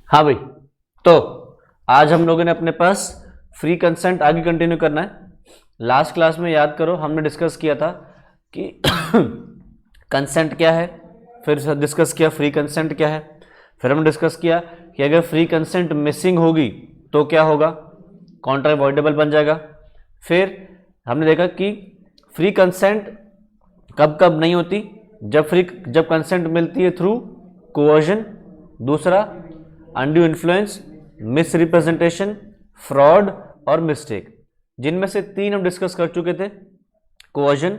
हाँ भाई, तो आज हम लोगों ने अपने पास फ्री कंसेंट आगे कंटिन्यू करना है। लास्ट क्लास में याद करो हमने डिस्कस किया था कि कंसेंट क्या है, फिर डिस्कस किया फ्री कंसेंट क्या है, फिर हमने डिस्कस किया कि अगर फ्री कंसेंट मिसिंग होगी तो क्या होगा, कॉन्ट्रैक्ट वॉइडेबल बन जाएगा। फिर हमने देखा कि फ्री कंसेंट कब कब नहीं होती, जब कंसेंट मिलती है थ्रू कोवर्जन, दूसरा undue influence, miss representation, fraud और मिस्टेक। जिनमें से तीन हम डिस्कस कर चुके थे, कोवर्जन,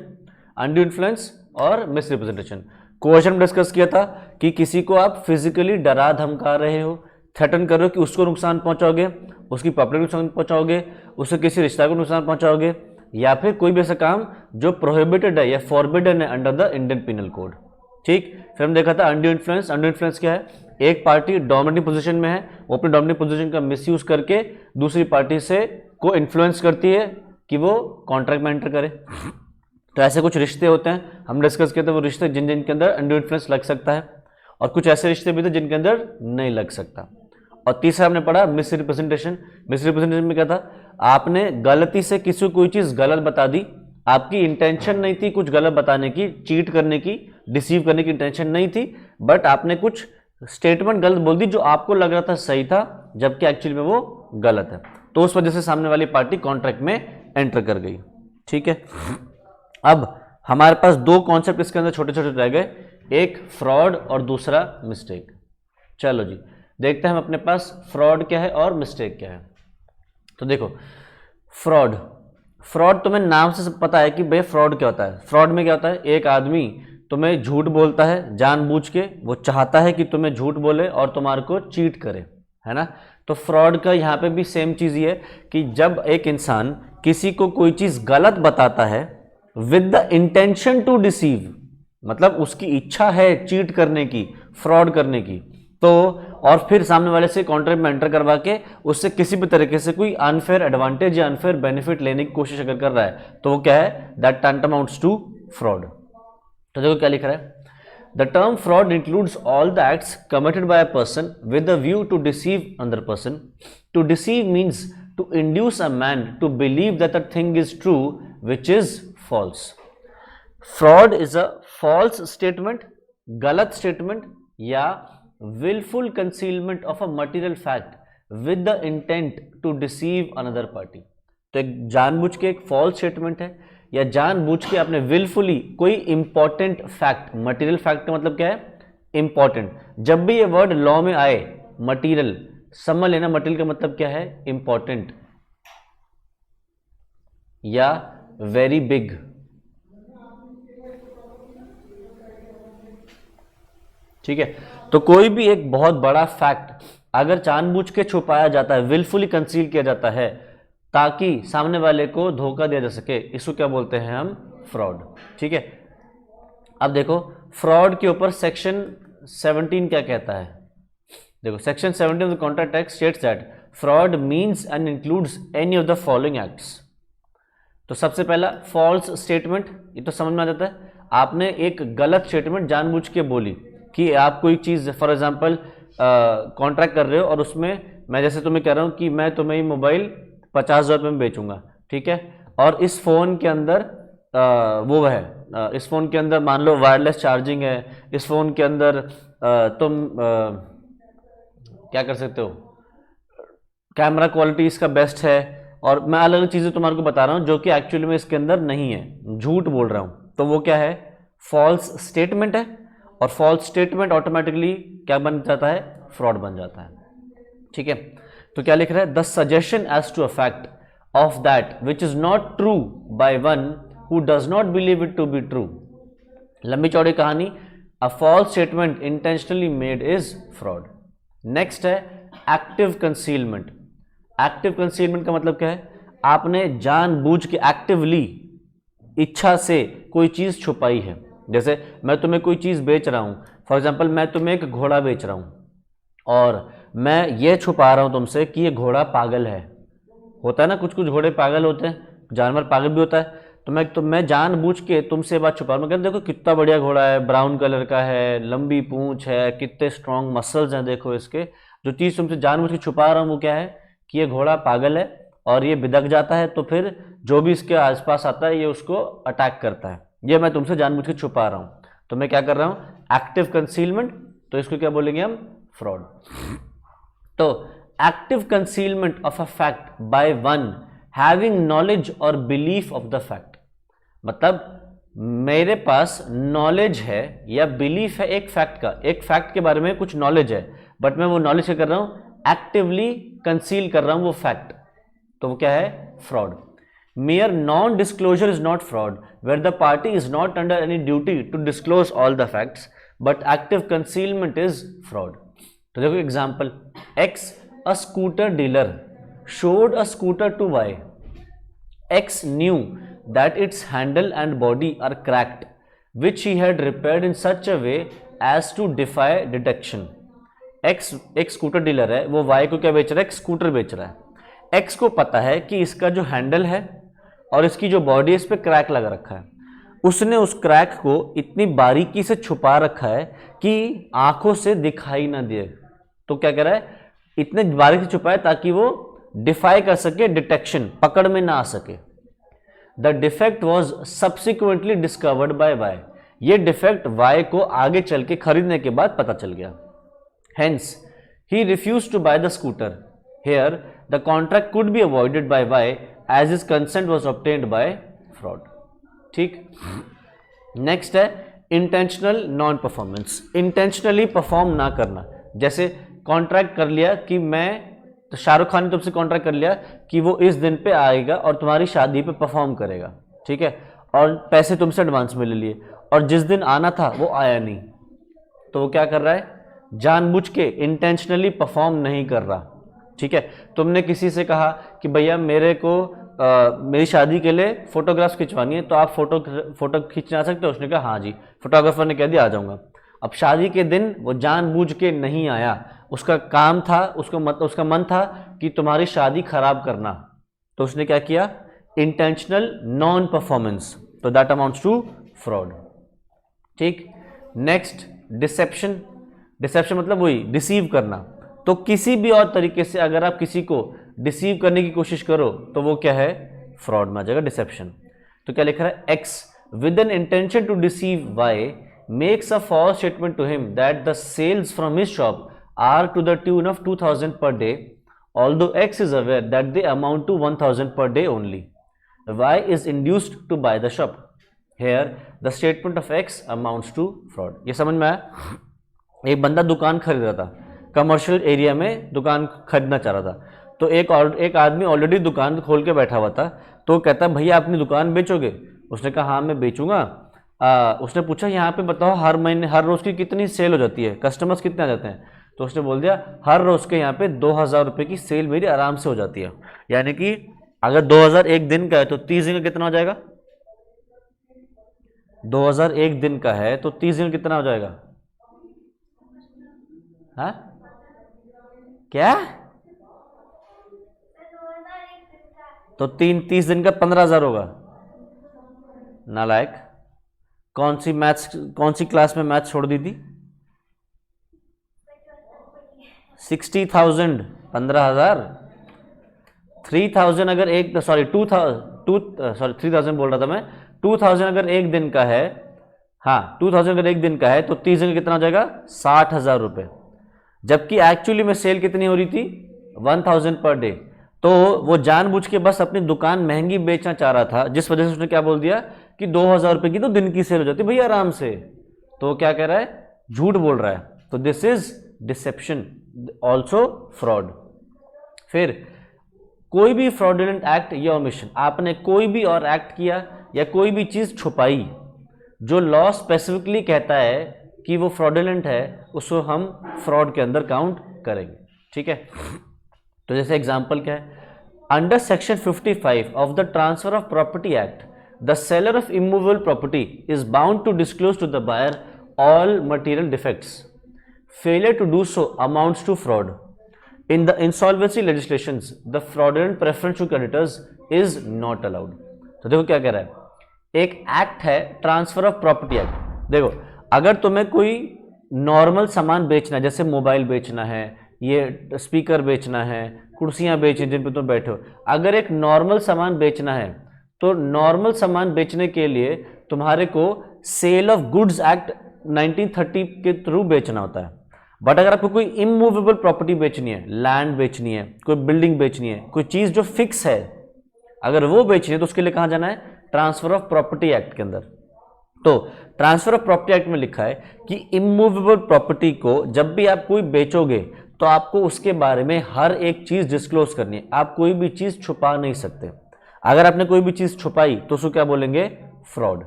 अनड्यू इन्फ्लुएंस और मिस रिप्रेजेंटेशन। कोवर्जन में डिस्कस किया था कि किसी को आप फिजिकली डरा धमका रहे हो, थ्रेटन कर रहे हो कि उसको नुकसान पहुंचाओगे, उसकी प्रॉपर्टी को नुकसान पहुंचाओगे, उससे किसी रिश्ता को नुकसान पहुंचाओगे, या फिर कोई भी ऐसा काम जो प्रोहिबिटेड है या फॉरबिडन है under the Indian penal code. ठीक, फिर हम देखा था अनड्यू इन्फ्लुएंस। अनड्यू इन्फ्लुएंस क्या है, एक पार्टी डोमिनेटिंग पोजीशन में है, वो अपनी डोमिनेटिंग पोजीशन का मिसयूज करके दूसरी पार्टी से को इन्फ्लुएंस करती है कि वो कॉन्ट्रैक्ट में एंटर करे। तो ऐसे कुछ रिश्ते होते हैं, हम डिस्कस किए थे वो रिश्ते जिनके अंदर अनड्यू इन्फ्लुएंस लग सकता है, और कुछ ऐसे रिश्ते भी थे जिनके अंदर नहीं लग सकता। और तीसरा हमने पढ़ा मिस रिप्रेजेंटेशन। मिस रिप्रेजेंटेशन में क्या था, आपने गलती से किसी को कोई चीज़ गलत बता दी, आपकी इंटेंशन नहीं थी कुछ गलत बताने की, चीट करने की, डिसीव करने की इंटेंशन नहीं थी, बट आपने कुछ स्टेटमेंट गलत बोल दी जो आपको लग रहा था सही था जबकि एक्चुअली में वो गलत है, तो उस वजह से सामने वाली पार्टी कॉन्ट्रैक्ट में एंटर कर गई। ठीक है, अब हमारे पास दो कॉन्सेप्ट इसके अंदर छोटे छोटे रह गए, एक फ्रॉड और दूसरा मिस्टेक। चलो जी देखते हैं हम अपने पास फ्रॉड क्या है और मिस्टेक क्या है। तो देखो फ्रॉड, फ्रॉड तुम्हें नाम से पता है कि भाई फ्रॉड क्या होता है। फ्रॉड में क्या होता है, एक आदमी तुम्हें झूठ बोलता है जानबूझ के, वो चाहता है कि तुम्हें झूठ बोले और तुम्हारे को चीट करे, है ना। तो फ्रॉड का यहाँ पे भी सेम चीज़ ये है कि जब एक इंसान किसी को कोई चीज़ गलत बताता है with the intention to deceive, मतलब उसकी इच्छा है चीट करने की, फ्रॉड करने की, तो और फिर सामने वाले से कॉन्ट्रैक्ट में एंटर करवा के उससे किसी भी तरीके से कोई अनफेयर एडवांटेज या अनफेयर बेनिफिट लेने की कोशिश अगर कर रहा है तो वो क्या है, दैट टैंटामाउंट्स टू फ्रॉड। तो देखो क्या लिख रहा है, the term fraud includes all the acts committed by a person with a view to deceive another person. To deceive means to induce a man to believe that a thing is true which is false. Fraud is a false statement, गलत statement या willful concealment of a material fact with the intent to deceive another party। तो एक जानबूझ के एक false statement है या जानबूझ के आपने willfully कोई इंपॉर्टेंट फैक्ट, मटेरियल फैक्ट का मतलब क्या है, इंपॉर्टेंट। जब भी ये वर्ड लॉ में आए मटेरियल, समझ लेना मटेरियल का मतलब क्या है, इंपॉर्टेंट या वेरी बिग। ठीक है, तो कोई भी एक बहुत बड़ा फैक्ट अगर जानबूझ के छुपाया जाता है, विलफुली कंसील किया जाता है ताकि सामने वाले को धोखा दिया जा सके, इसको क्या बोलते हैं हम, फ्रॉड। ठीक है, अब देखो फ्रॉड के ऊपर सेक्शन 17 क्या कहता है। देखो section 17 of the contract act states that fraud means and includes any of the following acts. तो सबसे पहला फॉल्स स्टेटमेंट, ये तो समझ में आ जाता है, आपने एक गलत स्टेटमेंट जानबूझ के बोली कि आप कोई चीज़ फॉर एग्जांपल कॉन्ट्रैक्ट कर रहे हो और उसमें मैं जैसे तुम्हें कह रहा हूँ कि मैं तुम्हें ये मोबाइल 50,000 रुपये में बेचूंगा, ठीक है, और इस फ़ोन के अंदर वो है, इस फ़ोन के अंदर मान लो वायरलेस चार्जिंग है, इस फ़ोन के अंदर तुम क्या कर सकते हो, कैमरा क्वालिटी इसका बेस्ट है, और मैं अलग अलग चीज़ें तुम्हारे को बता रहा हूँ जो कि एक्चुअली में इसके अंदर नहीं है, झूठ बोल रहा हूँ, तो वो क्या है, फॉल्स स्टेटमेंट है। और फॉल्स स्टेटमेंट ऑटोमेटिकली क्या बन जाता है, फ्रॉड बन जाता है। ठीक है, तो क्या लिख रहा है, the suggestion as to a fact of that which is not true by one who does not believe it to be true. लंबी चौड़ी कहानी, a false statement intentionally made is fraud. Next है एक्टिव कंसीलमेंट। एक्टिव कंसीलमेंट का मतलब क्या है, आपने जानबूझ के एक्टिवली इच्छा से कोई चीज छुपाई है। जैसे मैं तुम्हें कोई चीज़ बेच रहा हूँ, फॉर एग्जाम्पल मैं तुम्हें एक घोड़ा बेच रहा हूँ और मैं ये छुपा रहा हूँ तुमसे कि ये घोड़ा पागल है। होता है ना, कुछ कुछ घोड़े पागल होते हैं, जानवर पागल भी होता है, तो मैं जानबूझ के तुमसे बात छुपा रहा हूँ, मैं कहता देखो कितना बढ़िया घोड़ा है, ब्राउन कलर का है, लंबी पूंछ है, कितने स्ट्रॉन्ग मसल्स हैं देखो इसके। जो चीज़ तुमसे जानबूझ के छुपा रहा हूँ वो क्या है कि ये घोड़ा पागल है और ये बिदक जाता है, तो फिर जो भी इसके आसपास आता है ये उसको अटैक करता है। ये मैं तुमसे जानबूझ के छुपा रहा हूँ, तो मैं क्या कर रहा हूँ, एक्टिव कंसीलमेंट। तो इसको क्या बोलेंगे हम, फ्रॉड। तो active concealment of a fact by one having knowledge और बिलीफ ऑफ द फैक्ट, मतलब मेरे पास नॉलेज है या बिलीफ है एक फैक्ट का, एक फैक्ट के बारे में कुछ नॉलेज है, बट मैं वो नॉलेज क्या कर रहा हूं, एक्टिवली कंसील कर रहा हूं वो फैक्ट, तो वो क्या है, fraud. mere non-disclosure is not fraud where the party is not under any duty to disclose all the facts, but active concealment is fraud. तो देखो example, X a scooter dealer showed a scooter to Y. X knew that its handle and body are cracked, which he had repaired in such a way as to defy detection. X एक scooter dealer है, वो Y को क्या बेच रहा है, एक scooter बेच रहा है। X को पता है कि इसका जो हैंडल है और इसकी जो बॉडी है इस पर क्रैक लगा रखा है, उसने उस क्रैक को इतनी बारीकी से छुपा रखा है कि आंखों से दिखाई ना दे। तो क्या कह रहा है, इतने बारीकी से छुपा है ताकि वो डिफाई कर सके डिटेक्शन, पकड़ में ना आ सके। The defect was subsequently discovered by Y, ये डिफेक्ट वाई को आगे चल के खरीदने के बाद पता चल गया। Hence he refuse to buy the scooter, here the contract could be avoided by Y as his consent was obtained by fraud. ठीक, नेक्स्ट है intentional non performance, intentionally perform ना करना। जैसे कॉन्ट्रैक्ट कर लिया कि मैं, तो शाहरुख खान ने तुमसे कॉन्ट्रैक्ट कर लिया कि वो इस दिन पे आएगा और तुम्हारी शादी पे परफॉर्म करेगा, ठीक है, और पैसे तुमसे एडवांस में ले लिए, और जिस दिन आना था वो आया नहीं, तो वो क्या कर रहा है, जानबूझ के इंटेंशनली परफॉर्म नहीं कर रहा। ठीक है, तुमने किसी से कहा कि भैया मेरे को मेरी शादी के लिए फोटोग्राफ्स खिंचवानी है, तो आप फोटो खींचना आ सकते हो। उसने कहा हाँ जी, फोटोग्राफर ने कह दिया आ जाऊंगा। अब शादी के दिन वो जानबूझ के नहीं आया, उसका काम था, उसका मन था कि तुम्हारी शादी खराब करना, तो उसने क्या किया, इंटेंशनल नॉन परफॉर्मेंस, तो दैट अमाउंट्स टू फ्रॉड। ठीक, नेक्स्ट डिसेप्शन, डिसेप्शन मतलब वही डिसीव करना। तो किसी भी और तरीके से अगर आप किसी को डिसीव करने की कोशिश करो तो वो क्या है, फ्रॉड में आ जाएगा, डिसेप्शन। तो क्या लिख रहा है, X with an intention to deceive Y makes a false statement to him that the sales from his shop are to the tune of 2000 per day, although X is aware that they amount to 1000 per day only. Y is induced to buy the shop, here the statement of X amounts to fraud. ये समझ में आया। एक बंदा दुकान खरीद रहा था, कमर्शियल एरिया में दुकान खरीदना चाह रहा था, तो एक आदमी ऑलरेडी दुकान खोल के बैठा हुआ था, तो कहता भैया अपनी दुकान बेचोगे? उसने कहा हाँ मैं बेचूंगा। उसने पूछा यहाँ पे बताओ हर महीने हर रोज़ की कितनी सेल हो जाती है, कस्टमर्स कितने आ जाते हैं? तो उसने बोल दिया हर रोज़ के यहाँ पे 2000 रुपये की सेल मेरी आराम से हो जाती है। यानी कि अगर 2000 एक दिन का है तो 30 दिन का कितना हो जाएगा, 2000 एक दिन का है तो 30 दिन कितना हो जाएगा, हाँ क्या, तो 30 दिन का 15,000 होगा। नालायक, कौन सी क्लास में मैथ्स छोड़ दी थी? 60,000 15,000, 3,000 अगर एक, सॉरी 3,000 बोल रहा था मैं, 2,000 अगर एक दिन का है, हाँ 2,000 अगर एक दिन का है तो 30 दिन का कितना हो जाएगा, 60,000 रुपये। जबकि एक्चुअली में सेल कितनी हो रही थी, 1000 पर डे। तो वो जानबूझ के बस अपनी दुकान महंगी बेचना चाह रहा था, जिस वजह से उसने क्या बोल दिया कि 2000 रुपये की तो दिन की सेल हो जाती भैया आराम से। तो क्या कह रहा है, झूठ बोल रहा है। तो this is deception, also fraud. फिर कोई भी फ्रॉडुलेंट एक्ट या ओमिशन, आपने कोई भी और एक्ट किया या कोई भी चीज छुपाई जो लॉ स्पेसिफिकली कहता है कि वो फ्रॉडुलेंट है, उसको हम फ्रॉड के अंदर काउंट करेंगे। ठीक है, तो जैसे एग्जांपल क्या है, under section 55 of the transfer of property act, the seller of immovable property is bound to disclose to the buyer all material defects. Failure to do so amounts to fraud. In the insolvency legislations the fraudulent preference to creditors is not allowed. तो देखो क्या कह रहा है, एक act है transfer of property act. देखो, अगर तुम्हें कोई नॉर्मल सामान बेचना है, जैसे मोबाइल बेचना है, ये स्पीकर बेचना है, कुर्सियां बेचनी जिन पे तुम बैठे हो, अगर एक नॉर्मल सामान बेचना है तो नॉर्मल सामान बेचने के लिए तुम्हारे को सेल ऑफ गुड्स एक्ट 1930 के थ्रू बेचना होता है। बट अगर आपको कोई इमूवेबल प्रॉपर्टी बेचनी है, लैंड बेचनी है, कोई बिल्डिंग बेचनी है, कोई चीज जो फिक्स है, अगर वो बेचनी है तो उसके लिए कहां जाना है? ट्रांसफर ऑफ प्रॉपर्टी एक्ट के अंदर। तो ट्रांसफर ऑफ प्रॉपर्टी एक्ट में लिखा है कि इमूवेबल प्रॉपर्टी को जब भी आप कोई बेचोगे तो आपको उसके बारे में हर एक चीज डिस्क्लोज करनी है। आप कोई भी चीज छुपा नहीं सकते। अगर आपने कोई भी चीज छुपाई तो उसको क्या बोलेंगे? फ्रॉड।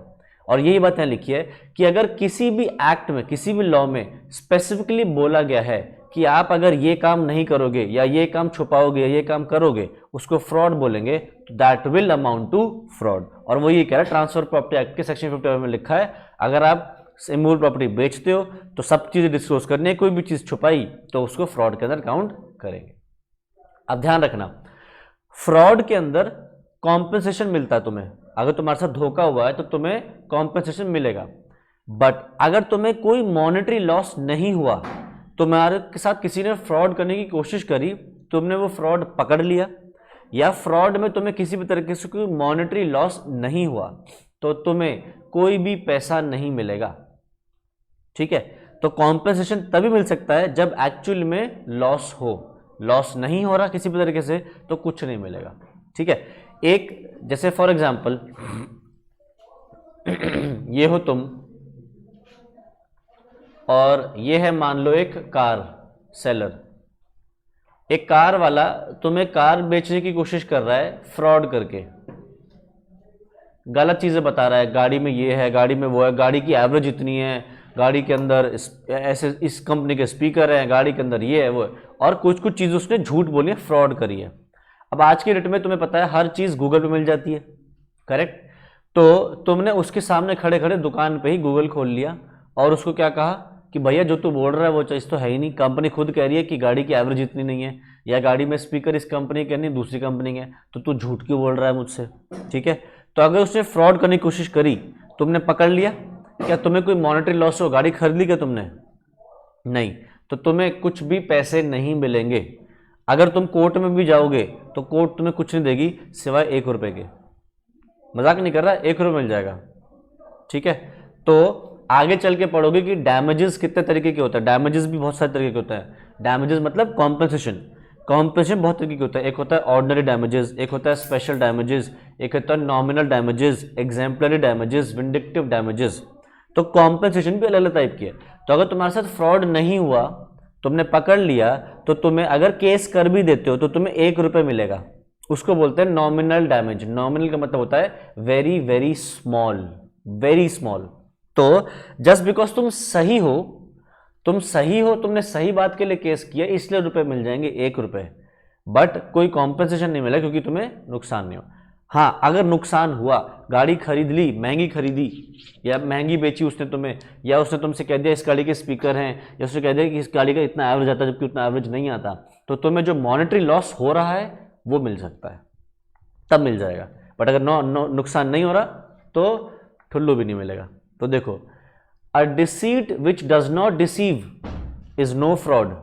और यही बात यहां लिखी है कि अगर किसी भी एक्ट में, किसी भी लॉ में स्पेसिफिकली बोला गया है कि आप अगर ये काम नहीं करोगे या ये काम छुपाओगे या ये काम करोगे, उसको फ्रॉड बोलेंगे, तो that will amount to fraud. और वो ये कह रहा है, ट्रांसफर प्रॉपर्टी एक्ट के सेक्शन 51 में लिखा है, अगर आप इमूवेबल प्रॉपर्टी बेचते हो तो सब चीजें डिस्क्लोज करनी है, कोई भी चीज छुपाई तो उसको फ्रॉड के अंदर काउंट करेंगे। अब ध्यान रखना, फ्रॉड के अंदर कॉम्पेंसेशन मिलता है तुम्हें। अगर तुम्हारे साथ धोखा हुआ है तो तुम्हें कॉम्पेंसेशन मिलेगा। बट अगर तुम्हें कोई मॉनेटरी लॉस नहीं हुआ, तुम्हारे के साथ किसी ने फ्रॉड करने की कोशिश करी, तुमने वो फ्रॉड पकड़ लिया, या फ्रॉड में तुम्हें किसी भी तरीके से कोई मॉनेटरी लॉस नहीं हुआ, तो तुम्हें कोई भी पैसा नहीं मिलेगा। ठीक है? तो कॉम्पेंसेशन तभी मिल सकता है जब एक्चुअल में लॉस हो। लॉस नहीं हो रहा किसी भी तरीके से तो कुछ नहीं मिलेगा। ठीक है? एक जैसे फॉर एग्जाम्पल ये हो तुम, और ये है मान लो एक कार सेलर। एक कार वाला तुम्हें कार बेचने की कोशिश कर रहा है फ्रॉड करके, गलत चीजें बता रहा है, गाड़ी में ये है, गाड़ी में वो है, गाड़ी की एवरेज इतनी है, गाड़ी के अंदर ऐसे इस कंपनी के स्पीकर हैं, गाड़ी के अंदर ये है वो है, और कुछ कुछ चीज़ें उसने झूठ बोली है, फ्रॉड करी है। अब आज के डेट में तुम्हें पता है हर चीज़ गूगल पे मिल जाती है, करेक्ट? तो तुमने उसके सामने खड़े खड़े दुकान पे ही गूगल खोल लिया और उसको क्या कहा कि भैया जो तू बोल रहा है वो चीज़ तो है ही नहीं, कंपनी खुद कह रही है कि गाड़ी की एवरेज इतनी नहीं है, या गाड़ी में स्पीकर इस कंपनी के नहीं दूसरी कंपनी के, तो तू झूठ क्यों बोल रहा है मुझसे? ठीक है? तो अगर उसने फ्रॉड करने की कोशिश करी, तुमने पकड़ लिया, क्या तुम्हें कोई मॉनेटरी लॉस हो? गाड़ी खरीद ली क्या तुमने? नहीं, तो तुम्हें कुछ भी पैसे नहीं मिलेंगे। अगर तुम कोर्ट में भी जाओगे तो कोर्ट तुम्हें कुछ नहीं देगी सिवाय 1 रुपए के। मजाक नहीं कर रहा, 1 रुपये मिल जाएगा। ठीक है? तो आगे चल के पढ़ोगे कि डैमेजेस कितने तरीके के होते हैं। डैमेजेस भी बहुत सारे तरीके के होते हैं। डैमेजेस मतलब कॉम्पेंसेशन। कॉम्पेंसेशन बहुत तरीके के होता है। एक होता है ऑर्डिनरी डैमेजेस, एक होता है स्पेशल डैमेजेस, एक होता है nominal damages, exemplary damages, vindictive damages. तो कॉम्पेंसेशन भी अलग अलग टाइप की है। तो अगर तुम्हारे साथ फ्रॉड नहीं हुआ, तुमने पकड़ लिया, तो तुम्हें अगर केस कर भी देते हो तो तुम्हें 1 रुपये मिलेगा। उसको बोलते हैं नॉमिनल डैमेज। नॉमिनल का मतलब होता है very very small, very small. तो जस्ट बिकॉज तुम सही हो, तुमने सही बात के लिए केस किया, इसलिए रुपए मिल जाएंगे 1 रुपये, बट कोई कॉम्पेंसेशन नहीं मिला क्योंकि तुम्हें नुकसान नहीं हो। हाँ, अगर नुकसान हुआ, गाड़ी खरीद ली, महंगी खरीदी या महंगी बेची उसने तुम्हें, या उसने तुमसे कह दिया इस गाड़ी के स्पीकर हैं, या उसने कह दिया कि इस गाड़ी का इतना एवरेज आता है जबकि उतना एवरेज नहीं आता, तो तुम्हें जो मॉनेटरी लॉस हो रहा है वो मिल सकता है, तब मिल जाएगा। बट अगर नुकसान नहीं हो रहा तो ठुल्लू भी नहीं मिलेगा। तो देखो, a deceit which does not deceive is no fraud.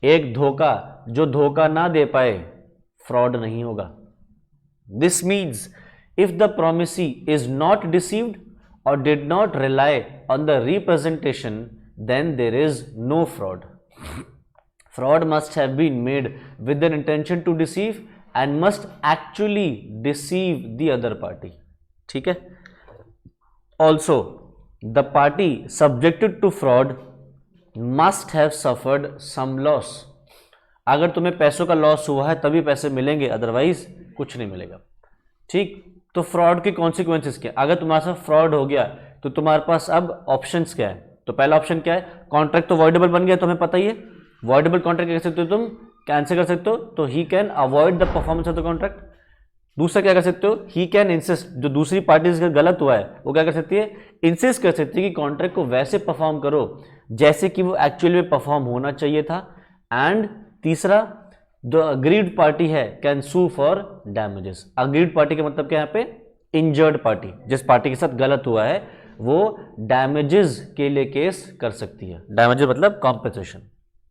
एक धोखा जो धोखा ना दे पाए फ्रॉड नहीं होगा। This means if the promisee is not deceived or did not rely on the representation, then there is no fraud. Fraud must have been made with an intention to deceive and must actually deceive the other party. ठीक है? Also, the party subjected to fraud must have suffered some loss. अगर तुम्हें पैसों का loss हुआ है तभी पैसे मिलेंगे, अदरवाइज कुछ नहीं मिलेगा। ठीक? तो फ्रॉड के कॉन्सिक्वेंसेस क्या? अगर तुम्हारे साथ फ्रॉड हो गया तो तुम्हारे पास अब ऑप्शंस क्या है? तो पहला ऑप्शन क्या है? कॉन्ट्रैक्ट तो वॉइडेबल बन गया, तुम्हें पता ही है। वॉइडेबल कॉन्ट्रैक्ट कर सकते हो, तुम कैंसिल कर सकते हो, तो he can avoid the performance of the contract. दूसरा क्या कर सकते हो? ही कैन इंसिस्ट, जो दूसरी पार्टी से गलत हुआ है वो क्या कर सकती है? इंसिस्ट कर सकती है कि कॉन्ट्रैक्ट को वैसे परफॉर्म करो जैसे कि वो एक्चुअली में परफॉर्म होना चाहिए था। एंड तीसरा, द अग्रीड पार्टी है can sue for damages. Aggrieved party का मतलब क्या है यहाँ पे? इंजर्ड पार्टी, जिस पार्टी के साथ गलत हुआ है, वो डैमेजेस के लिए केस कर सकती है। डैमेजेस मतलब कॉम्पेंसेशन,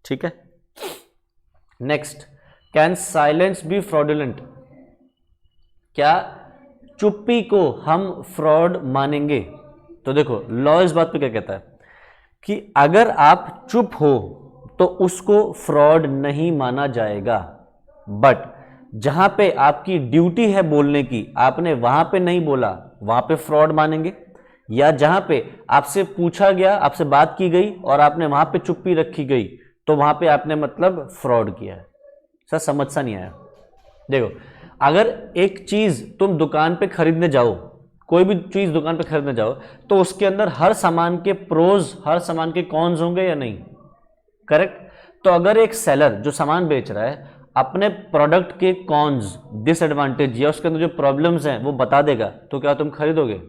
ठीक है। Next, can silence be fraudulent? क्या चुप्पी को हम फ्रॉड मानेंगे? तो देखो लॉ इस बात पे क्या कहता है कि अगर आप चुप हो तो उसको फ्रॉड नहीं माना जाएगा, बट जहां पे आपकी ड्यूटी है बोलने की, आपने वहां पे नहीं बोला, वहां पे फ्रॉड मानेंगे। या जहां पे आपसे पूछा गया, आपसे बात की गई और आपने वहां पे चुप्पी रखी गई, तो वहां पे आपने मतलब फ्रॉड किया है। सर समझ सा नहीं आया? देखो, अगर एक चीज तुम दुकान पे खरीदने जाओ, कोई भी चीज दुकान पे खरीदने जाओ, तो उसके अंदर हर सामान के प्रोज, हर सामान के कॉन्स होंगे या नहीं? करेक्ट। तो अगर एक सेलर जो सामान बेच रहा है अपने प्रोडक्ट के कॉन्स, डिसएडवांटेज या उसके अंदर जो प्रॉब्लम्स हैं वो बता देगा, तो क्या तुम खरीदोगे?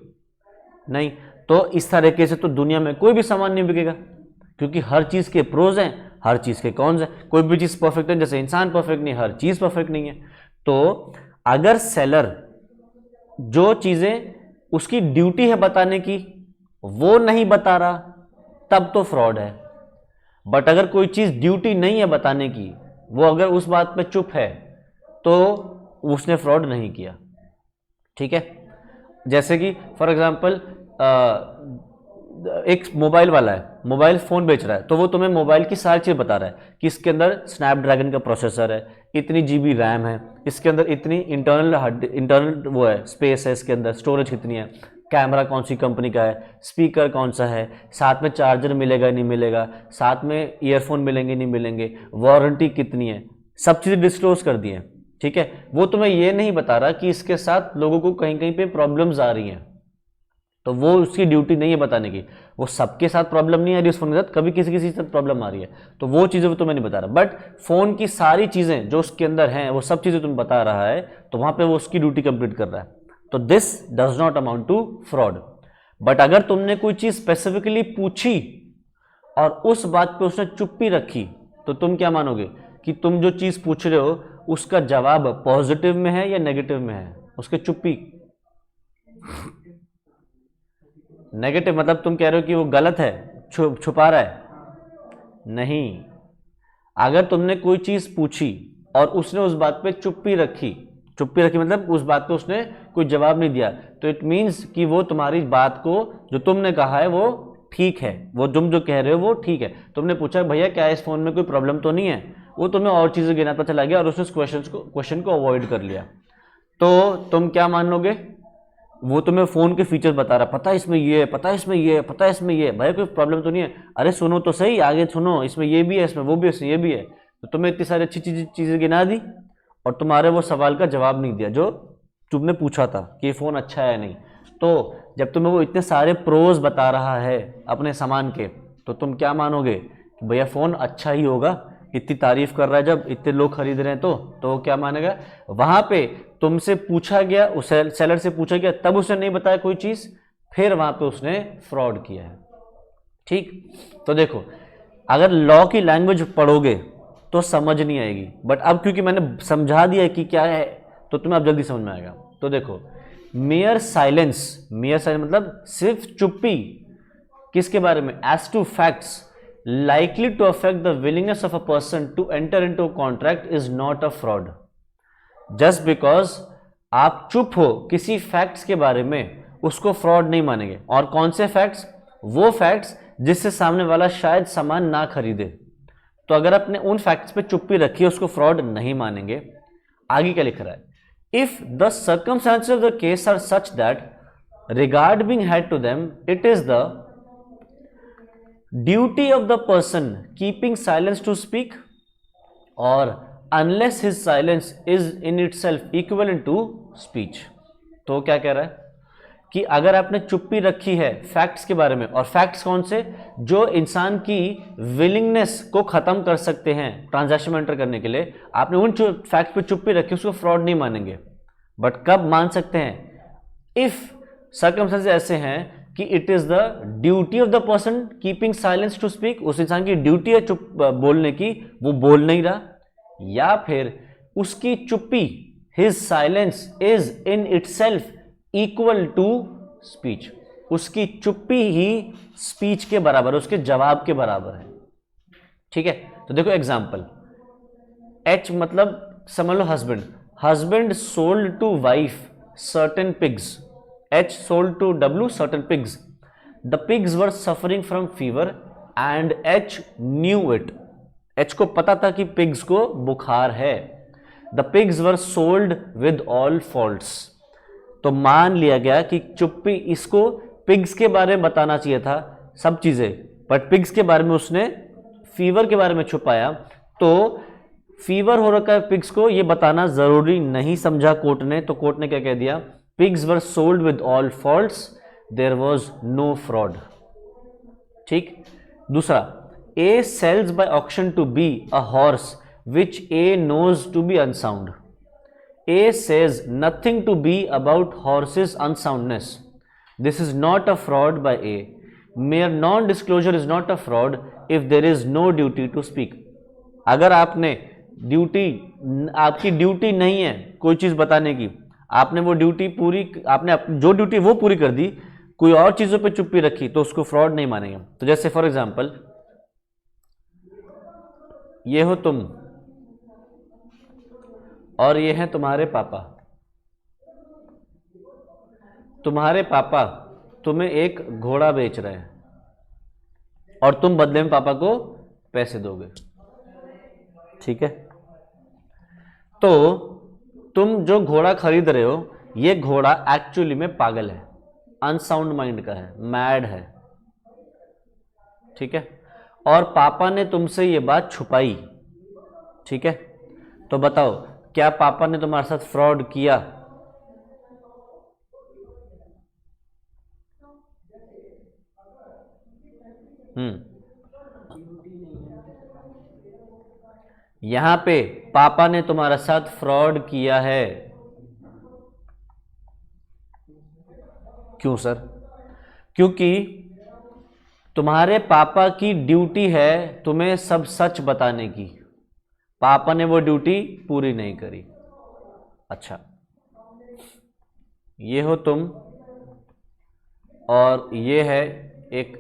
नहीं। तो इस तरीके से तो दुनिया में कोई भी सामान नहीं बिकेगा, क्योंकि हर चीज के प्रोज हैं, हर चीज के कॉन्स हैं। कोई भी चीज परफेक्ट है, जैसे इंसान परफेक्ट नहीं, हर चीज परफेक्ट नहीं है। तो अगर सेलर जो चीजें उसकी ड्यूटी है बताने की वो नहीं बता रहा, तब तो फ्रॉड है। बट अगर कोई चीज ड्यूटी नहीं है बताने की, वो अगर उस बात पे चुप है, तो उसने फ्रॉड नहीं किया, ठीक है। जैसे कि फॉर एग्जांपल एक मोबाइल वाला है, मोबाइल फोन बेच रहा है, तो वो तुम्हें मोबाइल की सारी चीज बता रहा है कि इसके अंदर स्नैपड्रैगन का प्रोसेसर है, इतनी जीबी रैम है, इसके अंदर इतनी इंटरनल वो है, स्पेस है, इसके अंदर स्टोरेज कितनी है, कैमरा कौन सी कंपनी का है, स्पीकर कौन सा है, साथ में चार्जर मिलेगा नहीं मिलेगा, साथ में ईयरफोन मिलेंगे नहीं मिलेंगे, वारंटी कितनी है, सब चीज़ें डिस्क्लोज कर दी हैं, ठीक है। वो तुम्हें ये नहीं बता रहा कि इसके साथ लोगों को कहीं कहीं पे प्रॉब्लम्स आ रही हैं, तो वो उसकी ड्यूटी नहीं है बताने की। वो सबके साथ प्रॉब्लम नहीं आ रही, उस फोन के साथ कभी किसी किसी के साथ प्रॉब्लम आ रही है, तो वो चीज़ें वो तुम्हें नहीं बता रहा। बट फोन की सारी चीज़ें जो उसके अंदर हैं, वो सब चीज़ें तुम्हें बता रहा है, तो वहाँ पे वो उसकी ड्यूटी कंप्लीट कर रहा है। तो this does not amount to fraud. But अगर तुमने कोई चीज़ स्पेसिफिकली पूछी और उस बात पे उसने चुप्पी रखी, तो तुम क्या मानोगे कि तुम जो चीज़ पूछ रहे हो उसका जवाब पॉजिटिव में है या नेगेटिव में है? उसके चुप्पी नेगेटिव मतलब तुम कह रहे हो कि वो गलत है, छुपा रहा है? नहीं। अगर तुमने कोई चीज पूछी और उसने उस बात पे चुप्पी रखी मतलब उस बात पे उसने कोई जवाब नहीं दिया, तो इट मीन्स कि वो तुम्हारी बात को जो तुमने कहा है वो ठीक है, वो तुम जो कह रहे हो वो ठीक है। तुमने पूछा भैया क्या इस फोन में कोई प्रॉब्लम तो नहीं है, वो तुम्हें और चीजें गिनाता चला गया और उसने उस क्वेश्चन को अवॉइड कर लिया, तो तुम क्या मान लोगे? वो तुम्हें फोन के फीचर्स बता रहा, पता है इसमें ये है, पता है इसमें ये है, पता है इसमें ये है, भाई कोई प्रॉब्लम तो नहीं है, अरे सुनो तो सही, आगे सुनो, इसमें ये भी है, इसमें वो भी है, इसमें ये भी है। तो तुम्हें इतनी सारी अच्छी चीजें गिना दी और तुम्हारे वो सवाल का जवाब नहीं दिया जो तुमने पूछा था कि ये फोन अच्छा है या नहीं। तो जब तुम्हें वो इतने सारे प्रोज बता रहा है अपने सामान के, तो तुम क्या मानोगे कि भैया फोन अच्छा ही होगा, इतनी तारीफ कर रहा है, जब इतने लोग खरीद रहे हैं तो क्या मानेगा? वहां पे तुमसे पूछा गया, उस सेलर से पूछा गया, तब उसने नहीं बताया कोई चीज, फिर वहां पे उसने फ्रॉड किया है, ठीक। तो देखो, अगर लॉ की लैंग्वेज पढ़ोगे तो समझ नहीं आएगी, बट अब क्योंकि मैंने समझा दिया कि क्या है, तो तुम्हें अब जल्दी समझ में आएगा। तो देखो, मेयर साइलेंस मतलब सिर्फ चुप्पी, किसके बारे में? As to facts likely to affect the willingness of a person to enter into a contract is not a fraud. Just because आप चुप हो किसी फैक्ट्स के बारे में, उसको फ्रॉड नहीं मानेंगे। और कौन से फैक्ट्स? वो फैक्ट्स जिससे सामने वाला शायद सामान ना खरीदे। तो अगर आपने उन फैक्ट्स पे चुप्पी रखी है, उसको फ्रॉड नहीं मानेंगे। आगे क्या लिख रहा है? If the circumstances of the case are such that regard being had to them, it is the duty of the person keeping silence to speak, or unless his silence is in itself equivalent to speech। तो क्या कह रहा है कि अगर आपने चुप्पी रखी है फैक्ट्स के बारे में, और फैक्ट्स कौन से? जो इंसान की विलिंगनेस को खत्म कर सकते हैं ट्रांजैक्शन में एंटर करने के लिए, आपने उन फैक्ट्स पे चुप्पी रखी, उसको फ्रॉड नहीं मानेंगे। बट कब मान सकते हैं? इफ सर्कमस्टेंसेस ऐसे हैं कि it is the duty of the person keeping silence to speak, उस इंसान की ड्यूटी है चुप बोलने की, वो बोल नहीं रहा, या फिर उसकी चुप्पी, his silence is in itself equal to speech, उसकी चुप्पी ही स्पीच के बराबर, उसके जवाब के बराबर है। ठीक है, तो देखो एग्जाम्पल, एच मतलब समझ लो husband, husband sold to wife certain pigs, H sold to W certain pigs, the pigs were suffering from fever and H knew it, H को पता था कि पिग्स को बुखार है। The pigs were sold with all faults, तो मान लिया गया कि चुप्पी, इसको पिग्स के बारे में बताना चाहिए था सब चीजें, बट पिग्स के बारे में उसने फीवर के बारे में छुपाया, तो फीवर हो रखा है पिग्स को ये बताना जरूरी नहीं समझा कोर्ट ने, तो कोर्ट ने क्या कह दिया, pigs were sold with all faults, there was no fraud. ठीक, दूसरा, A sells by auction to B a horse which A knows to be unsound, A says nothing to B about horse's unsoundness. This is not a fraud by A. Mere non-disclosure is not a fraud if there is no duty to speak. अगर आपने duty, आपकी duty नहीं है कोई चीज बताने की, आपने वो ड्यूटी पूरी, आपने जो ड्यूटी वो पूरी कर दी, कोई और चीजों पे चुप्पी रखी, तो उसको फ्रॉड नहीं मानेंगे। तो जैसे फॉर एग्जाम्पल, ये हो तुम और ये हैं तुम्हारे पापा, तुम्हारे पापा तुम्हें एक घोड़ा बेच रहे हैं और तुम बदले में पापा को पैसे दोगे। ठीक है, तो तुम जो घोड़ा खरीद रहे हो, ये घोड़ा एक्चुअली में पागल है, अनसाउंड माइंड का है, मैड है। ठीक है, और पापा ने तुमसे ये बात छुपाई। ठीक है, तो बताओ क्या पापा ने तुम्हारे साथ फ्रॉड किया? यहां पे पापा ने तुम्हारे साथ फ्रॉड किया है। क्यों सर? क्योंकि तुम्हारे पापा की ड्यूटी है तुम्हें सब सच बताने की, पापा ने वो ड्यूटी पूरी नहीं करी। अच्छा, ये हो तुम और ये है एक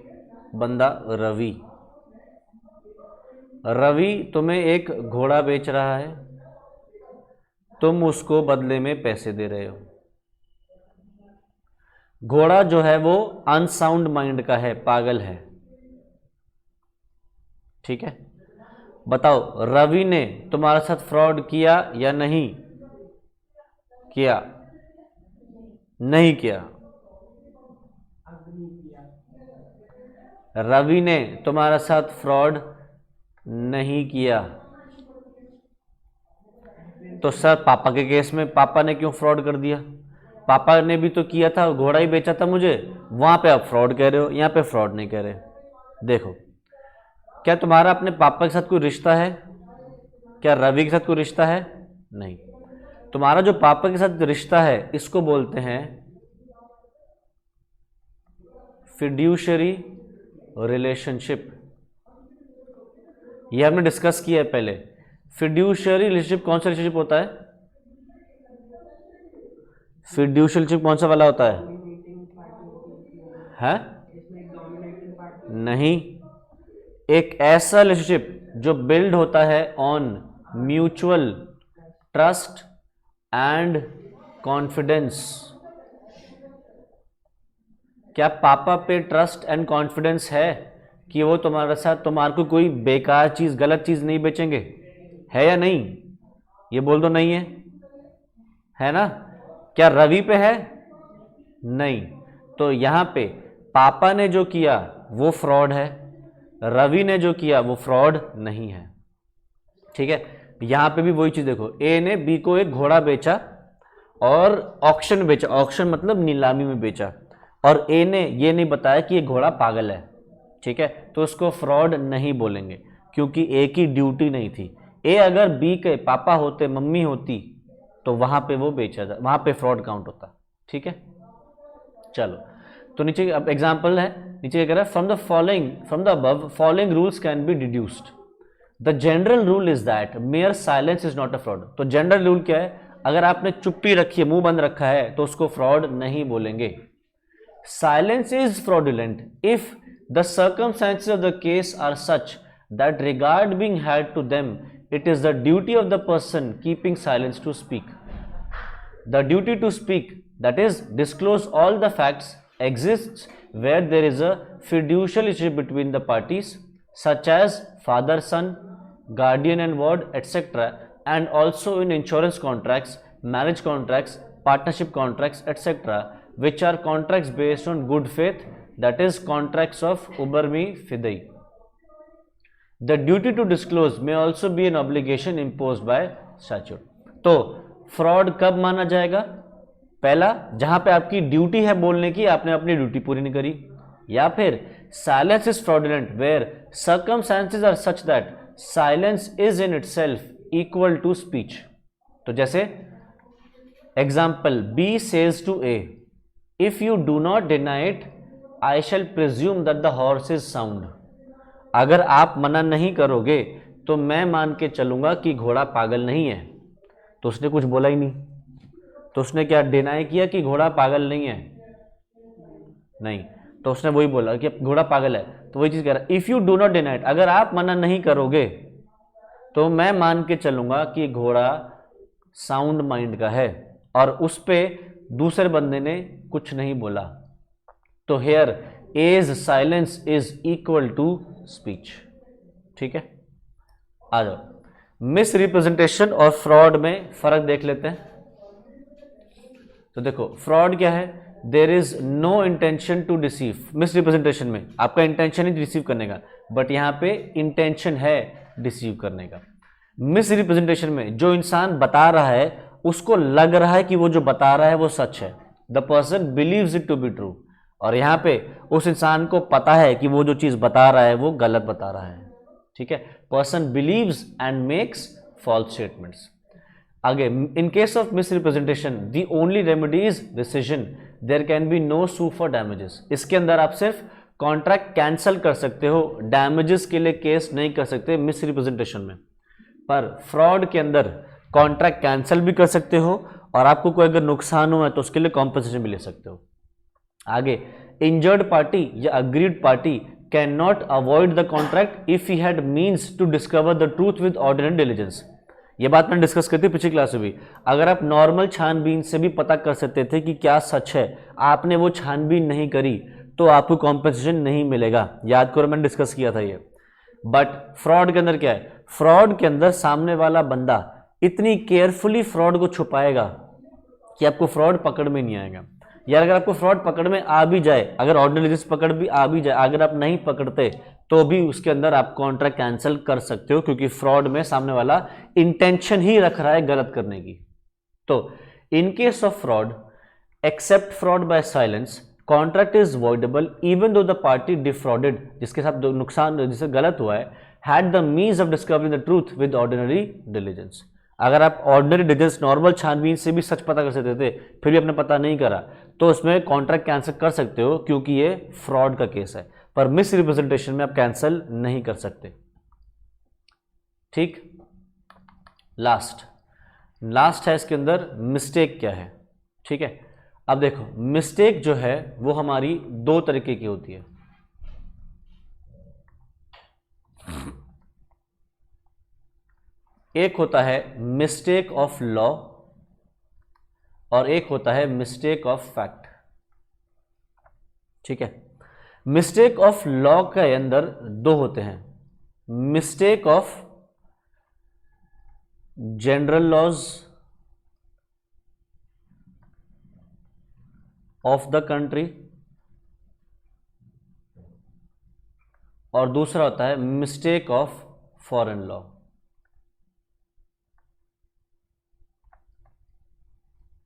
बंदा रवि, रवि तुम्हें एक घोड़ा बेच रहा है, तुम उसको बदले में पैसे दे रहे हो। घोड़ा जो है वो अनसाउंड माइंड का है, पागल है। ठीक है, बताओ रवि ने तुम्हारे साथ फ्रॉड किया या नहीं किया? नहीं किया। रवि ने तुम्हारे साथ फ्रॉड नहीं किया। तो सर पापा के केस में पापा ने क्यों फ्रॉड कर दिया? पापा ने भी तो किया था, घोड़ा ही बेचा था मुझे, वहां पे आप फ्रॉड कह रहे हो, यहां पे फ्रॉड नहीं कह रहे। देखो, क्या तुम्हारा अपने पापा के साथ कोई रिश्ता है? क्या रवि के साथ कोई रिश्ता है? नहीं। तुम्हारा जो पापा के साथ रिश्ता है इसको बोलते हैं फिड्यूशरी रिलेशनशिप। ये हमने डिस्कस किया है पहले। फिड्यूशरी रिलेशनशिप कौन सा रिलेशनशिप होता है? फिड्यूशरी रिलेशनशिप कौन सा वाला होता है? नहीं, एक ऐसा रिलेशनशिप जो बिल्ड होता है on mutual trust and confidence. क्या पापा पे ट्रस्ट एंड कॉन्फिडेंस है कि वो तुम्हारे साथ, तुम्हारे को कोई बेकार चीज, गलत चीज नहीं बेचेंगे? है या नहीं? ये बोल दो नहीं है, है ना? क्या रवि पे है? नहीं। तो यहां पे पापा ने जो किया वो फ्रॉड है, रवि ने जो किया वो फ्रॉड नहीं है। ठीक है, यहां पे भी वही चीज देखो, ए ने बी को एक घोड़ा बेचा और ऑक्शन बेचा, ऑक्शन मतलब नीलामी में बेचा, और ए ने ये नहीं बताया कि ये घोड़ा पागल है। ठीक है, तो उसको फ्रॉड नहीं बोलेंगे क्योंकि ए की ड्यूटी नहीं थी। ए अगर बी के पापा होते, मम्मी होती, तो वहां पे वो बेचा था, वहां पे फ्रॉड काउंट होता। ठीक है, चलो तो नीचे अब एग्जाम्पल है, नीचे क्या कह रहा है? From the above following rules can be deduced. The general rule is that mayor silence is not a fraud. तो जनरल रूल क्या है? अगर आपने चुप्पी रखी है, मुंह बंद रखा है, तो उसको फ्रॉड नहीं बोलेंगे। Silence is fraudulent if the circumstances of the case are such that regard being had to them it is the duty of the person keeping silence to speak. The duty to speak, that is disclose all the facts, exists where there is a fiducial relationship between the parties such as father son, guardian and ward, etc., and also in insurance contracts, marriage contracts, partnership contracts, etc., which are contracts based on good faith, that is contracts of ubermi fidei. The duty to disclose may also be an obligation imposed by statute. तो fraud कब माना जाएगा? पहला, जहां पे आपकी duty है बोलने की, आपने अपनी ड्यूटी पूरी नहीं करी, या फिर silence is fraudulent where circumstances are such that silence is in itself equal to speech. तो जैसे example, B says to A, if you do not deny it I shall presume that the horse is sound. अगर आप मना नहीं करोगे तो मैं मान के चलूंगा कि घोड़ा पागल नहीं है। तो उसने कुछ बोला ही नहीं, तो उसने क्या डिनाई किया कि घोड़ा पागल नहीं है? नहीं, तो उसने वही बोला कि घोड़ा पागल है। तो वही चीज कह रहा है, if you do not deny it, अगर आप मना नहीं करोगे तो मैं मान के चलूंगा कि घोड़ा साउंड माइंड का है, और उस पे दूसरे बंदे ने कुछ नहीं बोला। तो here as silence is equal to speech. ठीक है, आ जाओ, मिस रिप्रेजेंटेशन और फ्रॉड में फर्क देख लेते हैं। तो देखो, फ्रॉड क्या है? There is no intention to deceive. Misrepresentation में आपका इंटेंशन ही रिसीव करने का, बट यहां पे इंटेंशन है डिसीव करने का। मिस रिप्रेजेंटेशन में जो इंसान बता रहा है उसको लग रहा है कि वो जो बता रहा है वो सच है, the person believes it to be true, और यहां पे उस इंसान को पता है कि वो जो चीज बता रहा है वो गलत बता रहा है। ठीक है, person believes and makes false statements. आगे, in case of misrepresentation the only remedy is decision, there can be no sue for damages. इसके अंदर आप सिर्फ कॉन्ट्रैक्ट कैंसिल कर सकते हो, डैमेजेस के लिए केस नहीं कर सकते मिस रिप्रेजेंटेशन में। पर फ्रॉड के अंदर कॉन्ट्रैक्ट कैंसिल भी कर सकते हो, और आपको कोई अगर नुकसान हुआ है तो उसके लिए कॉम्पनसेशन भी ले सकते हो। आगे, इंजर्ड पार्टी या aggrieved party can not avoid the contract if he had means to discover the truth with ordinary diligence. ये बात मैंने डिस्कस करती पिछली क्लास में भी। अगर आप नॉर्मल छानबीन से भी पता कर सकते थे कि क्या सच है, आपने वो छानबीन नहीं करी तो आपको कॉम्पनसेशन नहीं मिलेगा। याद करो, मैंने डिस्कस किया था ये। बट फ्रॉड के अंदर क्या है? फ्रॉड के अंदर सामने वाला बंदा इतनी केयरफुली फ्रॉड को छुपाएगा कि आपको फ्रॉड पकड़ में नहीं आएगा। या अगर आपको फ्रॉड पकड़ में आ भी जाए, अगर ऑर्डिनरी पकड़ भी आ भी जाए, अगर आप नहीं पकड़ते तो भी उसके अंदर आप कॉन्ट्रैक्ट कैंसिल कर सकते हो, क्योंकि फ्रॉड में सामने वाला इंटेंशन ही रख रहा है गलत करने की। तो in case of fraud, except fraud by silence, contract is voidable even though the party defrauded, जिसके साथ नुकसान जिससे गलत हुआ है, had the means of discovering the truth with ordinary diligence. अगर आप ऑर्डिनरी डिलिजेंस नॉर्मल छानबीन से भी सच पता कर सकते थे, फिर भी आपने पता नहीं करा, तो उसमें कॉन्ट्रैक्ट कैंसिल कर सकते हो, क्योंकि ये फ्रॉड का केस है। पर मिस रिप्रेजेंटेशन में आप कैंसिल नहीं कर सकते। ठीक, लास्ट है इसके अंदर मिस्टेक क्या है। ठीक है, अब देखो, मिस्टेक जो है वो हमारी दो तरीके की होती है। एक होता है मिस्टेक ऑफ लॉ और एक होता है मिस्टेक ऑफ फैक्ट। ठीक है, मिस्टेक ऑफ लॉ के अंदर दो होते हैं, mistake of general laws of the country, और दूसरा होता है मिस्टेक ऑफ फॉरेन लॉ।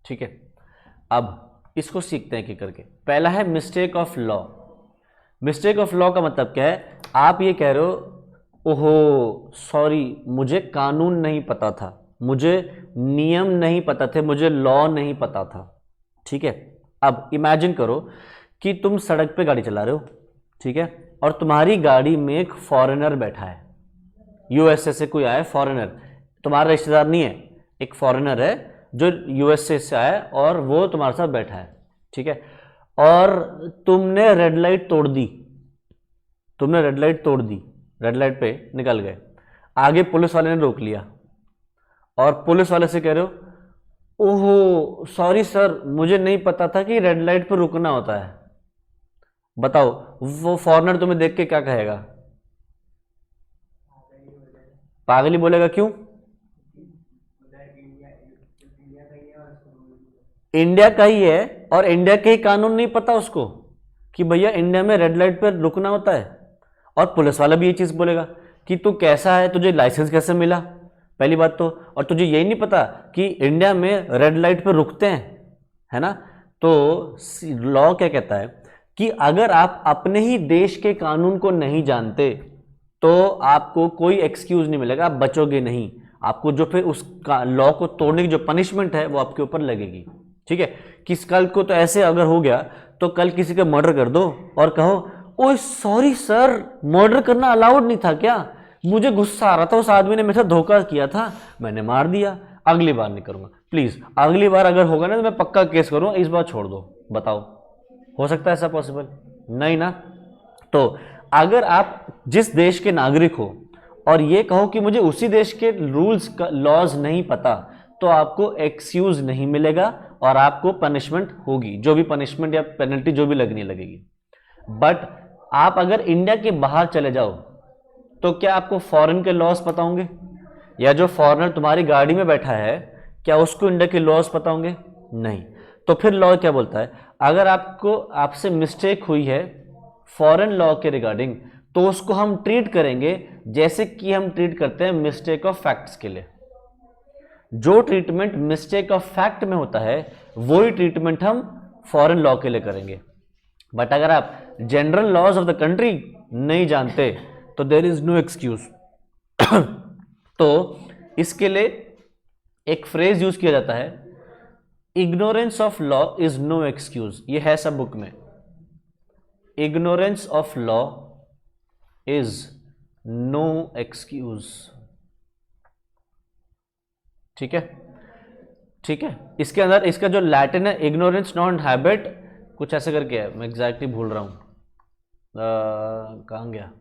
ठीक है, अब इसको सीखते हैं कि करके। पहला है mistake of law. Mistake of law का मतलब क्या है? आप ये कह रहे हो, ओहो सॉरी, मुझे कानून नहीं पता था, मुझे नियम नहीं पता थे, मुझे लॉ नहीं पता था। ठीक है, अब इमेजिन करो कि तुम सड़क पे गाड़ी चला रहे हो, ठीक है, और तुम्हारी गाड़ी में एक फॉरेनर बैठा है, यूएसए से कोई आया फॉरेनर, तुम्हारा रिश्तेदार नहीं है, एक फॉरेनर है, जो यूएसए से आया है और वो तुम्हारे साथ बैठा है, ठीक है, और तुमने रेड लाइट तोड़ दी, तुमने रेड लाइट तोड़ दी, रेड लाइट पे निकल गए, आगे पुलिस वाले ने रोक लिया और पुलिस वाले से कह रहे हो ओहो सॉरी सर मुझे नहीं पता था कि रेड लाइट पर रुकना होता है। बताओ वो फॉरेनर तुम्हें देख के क्या कहेगा? पागल ही बोलेगा। क्यों? इंडिया का ही है और इंडिया के ही कानून नहीं पता उसको कि भैया इंडिया में रेड लाइट पर रुकना होता है। और पुलिस वाला भी ये चीज बोलेगा कि तू कैसा है, तुझे लाइसेंस कैसे मिला, पहली बात तो, और तुझे यही नहीं पता कि इंडिया में रेड लाइट पर रुकते हैं, है ना। तो लॉ क्या कहता है कि अगर आप अपने ही देश के कानून को नहीं जानते तो आपको कोई एक्सक्यूज नहीं मिलेगा, आप बचोगे नहीं, आपको जो फिर उस लॉ को तोड़ने की जो पनिशमेंट है वो आपके ऊपर लगेगी, ठीक है। किस कल को तो ऐसे अगर हो गया तो कल किसी का मर्डर कर दो और कहो ओए सॉरी सर मर्डर करना अलाउड नहीं था क्या, मुझे गुस्सा आ रहा था, उस आदमी ने मेरे साथ धोखा किया था, मैंने मार दिया, अगली बार नहीं करूंगा। प्लीज अगली बार अगर होगा ना तो मैं पक्का केस करूंगा, इस बार छोड़ दो। बताओ हो सकता है ऐसा पॉसिबल? नहीं ना। तो अगर आप जिस देश के नागरिक हो और ये कहो कि मुझे उसी देश के रूल्स का लॉज नहीं पता, तो आपको एक्सक्यूज नहीं मिलेगा और आपको पनिशमेंट होगी, जो भी पनिशमेंट या पेनल्टी जो भी लगनी लगेगी। बट आप अगर इंडिया के बाहर चले जाओ तो क्या आपको फॉरेन के लॉज पता होंगे? या जो फॉरेनर तुम्हारी गाड़ी में बैठा है क्या उसको इंडिया के लॉज पता होंगे? नहीं। तो फिर लॉ क्या बोलता है, अगर आपसे मिस्टेक हुई है फॉरेन लॉ के रिगार्डिंग तो उसको हम ट्रीट करेंगे जैसे कि हम ट्रीट करते हैं मिस्टेक ऑफ फैक्ट्स के लिए। जो ट्रीटमेंट मिस्टेक ऑफ फैक्ट में होता है वही ट्रीटमेंट हम फॉरेन लॉ के लिए करेंगे। बट अगर आप general laws of the country नहीं जानते तो देयर इज नो एक्सक्यूज। तो इसके लिए एक फ्रेज यूज किया जाता है, ignorance of law is no excuse. ये है सब बुक में, ignorance of law is no excuse, ठीक है, ठीक है। इसके अंदर इसका जो लैटिन है इग्नोरेंस नॉट हैबिट कुछ ऐसे करके है, मैं एग्जैक्टली भूल रहा हूं, कहां गया,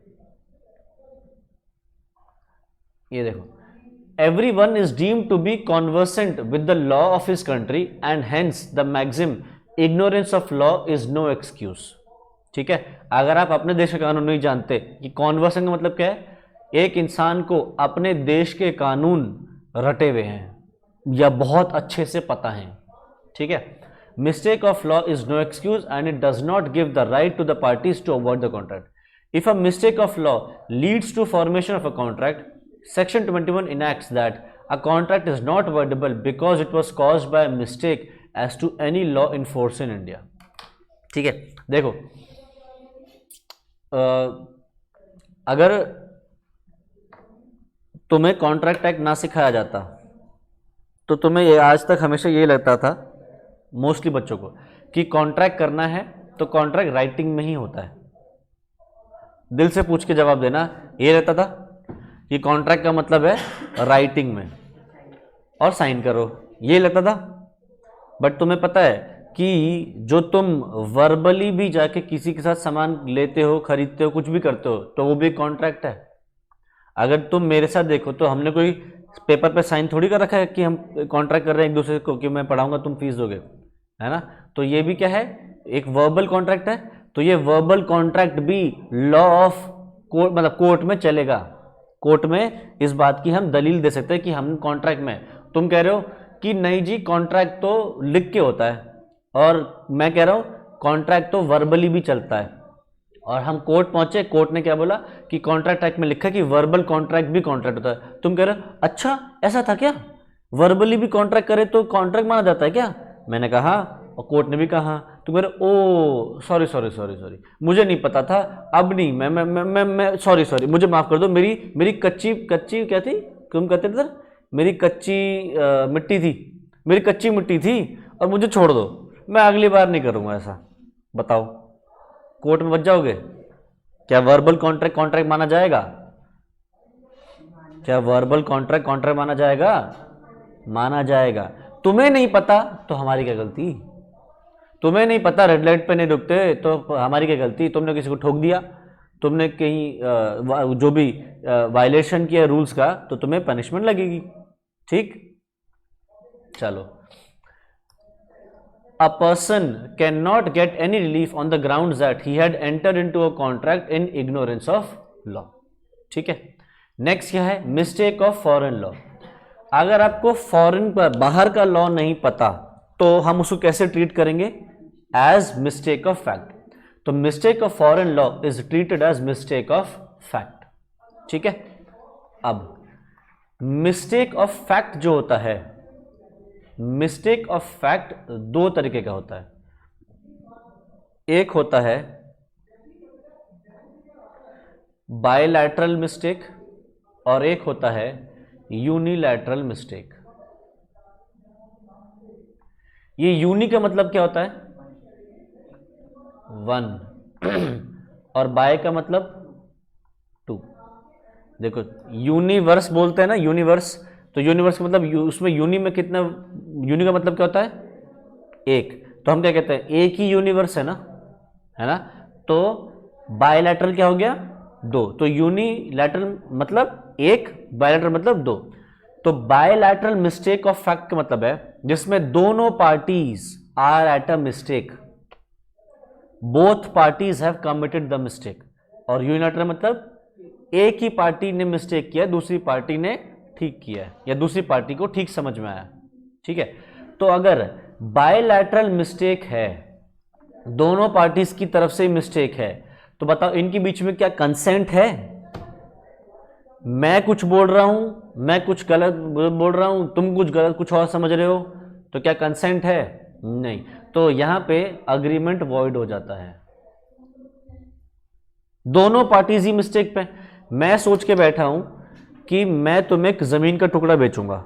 ये देखो, everyone is deemed to be conversant with the law of his country and hence the maxim ignorance of law is no excuse। ठीक है, अगर आप अपने देश का कानून नहीं जानते, कि कॉन्वर्सेंट का मतलब क्या है, एक इंसान को अपने देश के कानून रटे हुए हैं या बहुत अच्छे से पता है, ठीक है। Mistake of law is no excuse and it does not give the right to the parties to avoid the contract. If a mistake of law leads to formation of a contract, Section 21 enacts that a contract is not voidable because it was caused by a mistake as to any law in force in India। ठीक है, देखो अगर तुम्हें contract act ना सिखाया जाता तो तुम्हें ये आज तक हमेशा ये लगता था मोस्टली बच्चों को कि कॉन्ट्रैक्ट करना है तो कॉन्ट्रैक्ट राइटिंग में ही होता है। दिल से पूछ के जवाब देना, ये रहता था कि कॉन्ट्रैक्ट का मतलब है राइटिंग में और साइन करो, ये लगता था। बट तुम्हें पता है कि जो तुम वर्बली भी जाके किसी के साथ सामान लेते हो, खरीदते हो, कुछ भी करते हो तो वो भी कॉन्ट्रैक्ट है। अगर तुम मेरे साथ देखो तो हमने कोई पेपर पे साइन थोड़ी कर रखा है कि हम कॉन्ट्रैक्ट कर रहे हैं एक दूसरे को कि मैं पढ़ाऊंगा तुम फीस दोगे, है ना। तो ये भी क्या है, एक वर्बल कॉन्ट्रैक्ट है। तो ये वर्बल कॉन्ट्रैक्ट भी लॉ ऑफ कोर्ट मतलब कोर्ट में चलेगा। कोर्ट में इस बात की हम दलील दे सकते हैं कि हम कॉन्ट्रैक्ट में, तुम कह रहे हो कि नहीं जी कॉन्ट्रैक्ट तो लिख के होता है, और मैं कह रहा हूं कॉन्ट्रैक्ट तो वर्बली भी चलता है। और हम कोर्ट पहुंचे, कोर्ट ने क्या बोला कि कॉन्ट्रैक्ट एक्ट में लिखा है कि वर्बल कॉन्ट्रैक्ट भी कॉन्ट्रैक्ट होता है। तुम कह रहे हो अच्छा ऐसा था क्या, वर्बली भी कॉन्ट्रैक्ट करे तो कॉन्ट्रैक्ट माना जाता है क्या? मैंने कहा और कोर्ट ने भी कहा। तो मेरे ओ सॉरी सॉरी सॉरी सॉरी मुझे नहीं पता था, अब नहीं मैं सॉरी सॉरी मुझे माफ़ कर दो, मेरी कच्ची क्या थी, तुम कहते थे सर मेरी कच्ची मिट्टी थी, मेरी कच्ची मिट्टी थी और मुझे छोड़ दो, मैं अगली बार नहीं करूँगा ऐसा। बताओ कोर्ट में बच जाओगे क्या? वर्बल कॉन्ट्रैक्ट माना जाएगा क्या? वर्बल कॉन्ट्रैक्ट माना जाएगा? माना जाएगा। तुम्हें नहीं पता तो हमारी क्या गलती, तुम्हें नहीं पता रेड लाइट पे नहीं रुकते तो हमारी क्या गलती, तुमने किसी को ठोक दिया, तुमने कहीं जो भी वायलेशन किया रूल्स का, तो तुम्हें पनिशमेंट लगेगी। ठीक, चलो। A person cannot get any relief on the grounds that he had entered into a contract in ignorance of law। ठीक है, नेक्स्ट क्या है, मिस्टेक ऑफ फॉरेन लॉ। अगर आपको फॉरेन पर बाहर का लॉ नहीं पता तो हम उसको कैसे ट्रीट करेंगे, एज मिस्टेक ऑफ फैक्ट। तो mistake of foreign law is treated as mistake of fact. ठीक है, अब मिस्टेक ऑफ फैक्ट जो होता है, मिस्टेक ऑफ फैक्ट दो तरीके का होता है। एक होता है बायलैटरल मिस्टेक और एक होता है यूनिलैटरल मिस्टेक। ये यूनि का मतलब क्या होता है, वन, और बाय का मतलब टू। देखो यूनिवर्स बोलते हैं ना, यूनिवर्स, तो यूनिवर्स का मतलब उसमें यूनि में कितना, यूनि का मतलब क्या होता है, एक, तो हम क्या कहते हैं, एक ही यूनिवर्स है ना। तो बायलैटरल क्या हो गया, दो, तो यूनिलैटरल मतलब एक, बायलैटरल मतलब दो। तो बायलैटरल मिस्टेक ऑफ फैक्ट का मतलब है जिसमें दोनों parties are at a mistake, both parties have committed the mistake. और यूनिलैटरल मतलब एक ही पार्टी ने मिस्टेक किया, दूसरी पार्टी ने ठीक किया है, या दूसरी पार्टी को ठीक समझ में आया। ठीक है, तो अगर बायलैटरल मिस्टेक है, दोनों पार्टीज की तरफ से मिस्टेक है, तो बताओ इनके बीच में क्या कंसेंट है? मैं कुछ बोल रहा हूं, मैं कुछ गलत बोल रहा हूं, तुम कुछ गलत कुछ और समझ रहे हो, तो क्या कंसेंट है? नहीं। तो यहां पे अग्रीमेंट वॉइड हो जाता है, दोनों पार्टीज ही मिस्टेक पे। मैं सोच के बैठा हूं कि मैं तुम्हें एक जमीन का टुकड़ा बेचूंगा,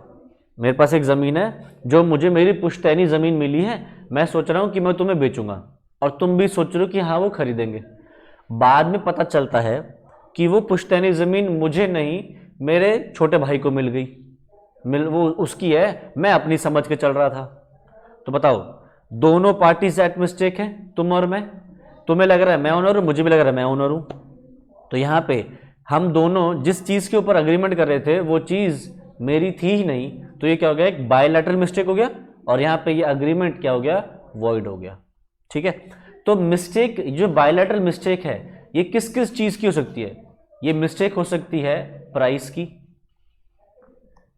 मेरे पास एक जमीन है जो मुझे मेरी पुश्तैनी जमीन मिली है, मैं सोच रहा हूं कि मैं तुम्हें बेचूंगा, और तुम भी सोच रहे हो कि हाँ वो खरीदेंगे। बाद में पता चलता है कि वो पुश्तैनी जमीन मुझे नहीं, मेरे छोटे भाई को मिल गई, वो उसकी है, मैं अपनी समझ के चल रहा था। तो बताओ दोनों पार्टीज एट मिस्टेक है, तुम और मैं। तुम्हें लग रहा है मैं ओनर हूं, मुझे भी लग रहा है मैं ओनर हूं। तो यहां पे हम दोनों जिस चीज के ऊपर अग्रीमेंट कर रहे थे वो चीज मेरी थी ही नहीं, तो ये क्या हो गया, एक बायलैटरल मिस्टेक हो गया, और यहां पे ये अग्रीमेंट क्या हो गया, वॉइड हो गया। ठीक है, तो मिस्टेक जो बायलैटरल मिस्टेक है ये किस किस चीज की हो सकती है? ये मिस्टेक हो सकती है प्राइस की,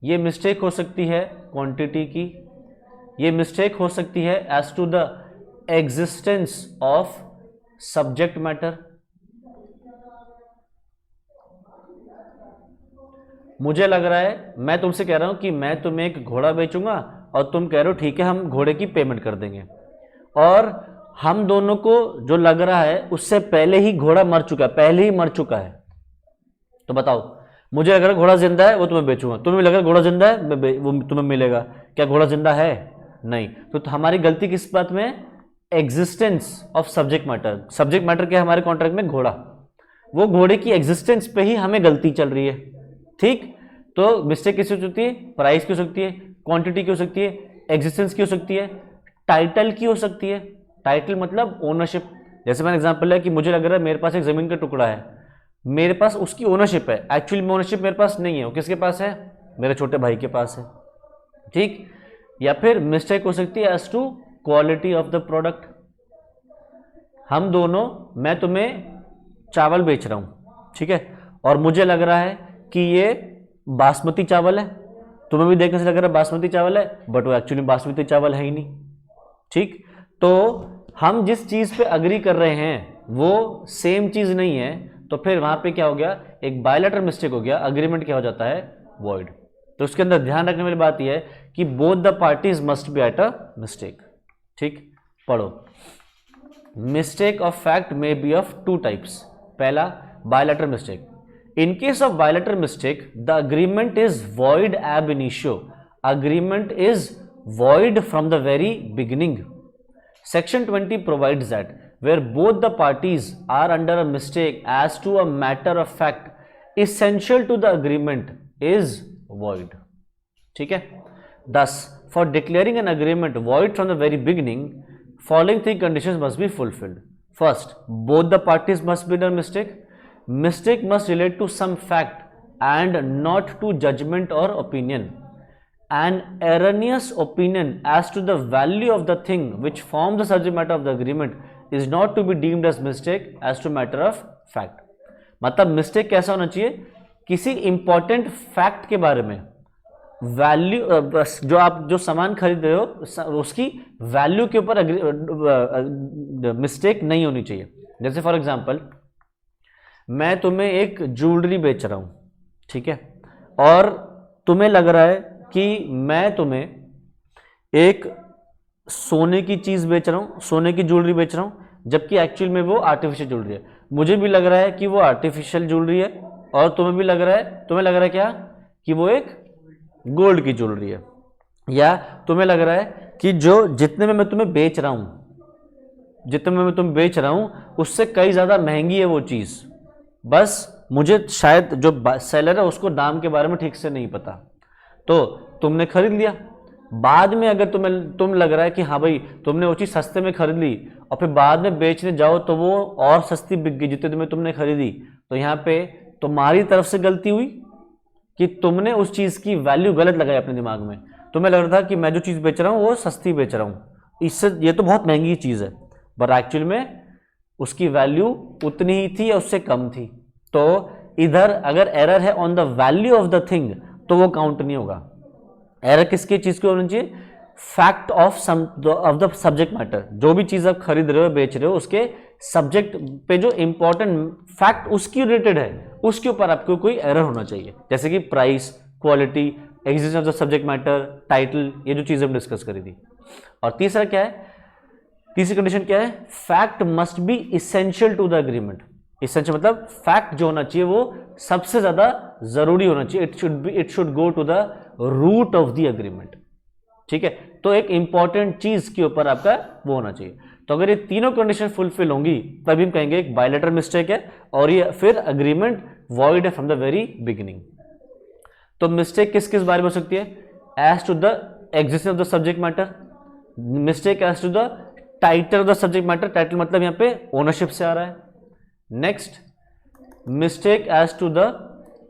ये मिस्टेक हो सकती है क्वांटिटी की, ये मिस्टेक हो सकती है as to the existence of subject matter. मुझे लग रहा है, मैं तुमसे कह रहा हूं कि मैं तुम्हें एक घोड़ा बेचूंगा, और तुम कह रहे हो ठीक है हम घोड़े की पेमेंट कर देंगे, और हम दोनों को जो लग रहा है उससे पहले ही घोड़ा मर चुका है, पहले ही मर चुका है। तो बताओ, मुझे लग रहा है घोड़ा जिंदा है, वो तुम्हें बेचूंगा, तुम्हें लग रहा है घोड़ा जिंदा है, वो तुम्हें मिलेगा। क्या घोड़ा जिंदा है? नहीं। तो हमारी गलती किस बात में? Existence of subject matter. Subject matter क्या है हमारे कॉन्ट्रैक्ट में? घोड़ा। वो घोड़े की एग्जिस्टेंस पे ही हमें गलती चल रही है। ठीक, तो मिस्टेक किस हो सकती है? प्राइस की हो सकती है, क्वांटिटी की हो सकती है, एग्जिस्टेंस की हो सकती है, टाइटल की हो सकती है। टाइटल मतलब ओनरशिप। जैसे मैंने एग्जांपल है कि मुझे लग रहा है मेरे पास एक जमीन का टुकड़ा है, मेरे पास उसकी ओनरशिप है, एक्चुअली में ओनरशिप मेरे पास नहीं है, वो किसके पास है? मेरे छोटे भाई के पास है। ठीक, या फिर मिस्टेक हो सकती है as to quality of the product. हम दोनों, मैं तुम्हें चावल बेच रहा हूं, ठीक है, और मुझे लग रहा है कि ये बासमती चावल है, तुम्हें भी देखने से लग रहा है बासमती चावल है, बट वो एक्चुअली बासमती चावल है ही नहीं। ठीक, तो हम जिस चीज पे अग्री कर रहे हैं वो सेम चीज नहीं है, तो फिर वहां पे क्या हो गया? एक बायलैटरल मिस्टेक हो गया, अग्रीमेंट क्या हो जाता है? वॉइड। तो उसके अंदर ध्यान रखने वाली बात यह है कि both the parties must be at a mistake. ठीक, पढ़ो। Mistake of fact may be of two types. पहला, bilateral mistake. In case of bilateral mistake, the agreement is void ab initio. Agreement is void from the very beginning. Section 20 provides that where both the parties are under a mistake as to a matter of fact essential to the agreement is void. ठीक है? Thus, for declaring an agreement void from the very beginning, following three conditions must be fulfilled. First, both the parties must be the mistake. Mistake must relate to some fact and not to judgment or opinion. An erroneous opinion as to the value of the thing which forms the subject matter of the agreement is not to be deemed as mistake as to matter of fact. मतलब mistake कैसा होना चाहिए, किसी important fact के बारे में, value जो आप जो सामान खरीद रहे हो उसकी वैल्यू के ऊपर मिस्टेक नहीं होनी चाहिए. जैसे फॉर एग्जांपल मैं तुम्हें एक ज्वेलरी बेच रहा हूं, ठीक है, और तुम्हें लग रहा है कि मैं तुम्हें एक सोने की चीज बेच रहा हूं, सोने की ज्वेलरी बेच रहा हूं, जबकि एक्चुअल में वो आर्टिफिशियल ज्वेलरी है. मुझे भी लग रहा है कि वो आर्टिफिशियल ज्वेलरी है और तुम्हें भी लग रहा है, तुम्हें लग रहा है क्या कि वो एक गोल्ड की ज्वेलरी है, या तुम्हें लग रहा है कि जो जितने में मैं तुम्हें बेच रहा हूं, जितने में मैं तुम्हें बेच रहा हूं उससे कई ज्यादा महंगी है वो चीज, बस मुझे शायद जो सेलर है उसको दाम के बारे में ठीक से नहीं पता, तो तुमने खरीद लिया. बाद में अगर तुम लग रहा है कि हाँ भाई तुमने वो चीज सस्ते में खरीद ली और फिर बाद में बेचने जाओ तो वो और सस्ती बिक गई जितने में तुमने खरीदी, तो यहाँ पे तुम्हारी तरफ से गलती हुई कि तुमने उस चीज की वैल्यू गलत लगाई अपने दिमाग में. तुम्हें लग रहा था कि मैं जो चीज बेच रहा हूँ वो सस्ती बेच रहा हूँ, इससे ये तो बहुत महंगी चीज है, बट एक्चुअल में उसकी वैल्यू उतनी ही थी या उससे कम थी. तो इधर अगर एरर है on the value of the thing तो वो काउंट नहीं होगा. एरर किसकी चीज की होनी चाहिए, fact of the subject matter. जो भी चीज आप खरीद रहे हो बेच रहे हो उसके सब्जेक्ट पे जो इंपॉर्टेंट फैक्ट उसकी रिलेटेड है उसके ऊपर आपको कोई एरर होना चाहिए, जैसे कि price, quality, existence of the subject matter, title, ये जो चीजें हम डिस्कस करी थी. और तीसरा क्या है, तीसरी कंडीशन क्या है, fact must be essential to the agreement. Essential मतलब फैक्ट जो होना चाहिए वो सबसे ज्यादा जरूरी होना चाहिए. It should go to the root of the agreement. ठीक है, तो एक इंपॉर्टेंट चीज के ऊपर आपका वो होना चाहिए. तो अगर ये तीनों कंडीशन फुलफिल होंगी तभी हम कहेंगे एक बायलैटरल मिस्टेक है और ये फिर अग्रीमेंट वॉइड है फ्रॉम द वेरी बिगिनिंग. तो मिस्टेक किस किस बारे में हो सकती है, as to the existence of the subject matter, mistake as to the title of the subject matter, title मतलब यहाँ पे ओनरशिप से आ रहा है. Next, mistake as to the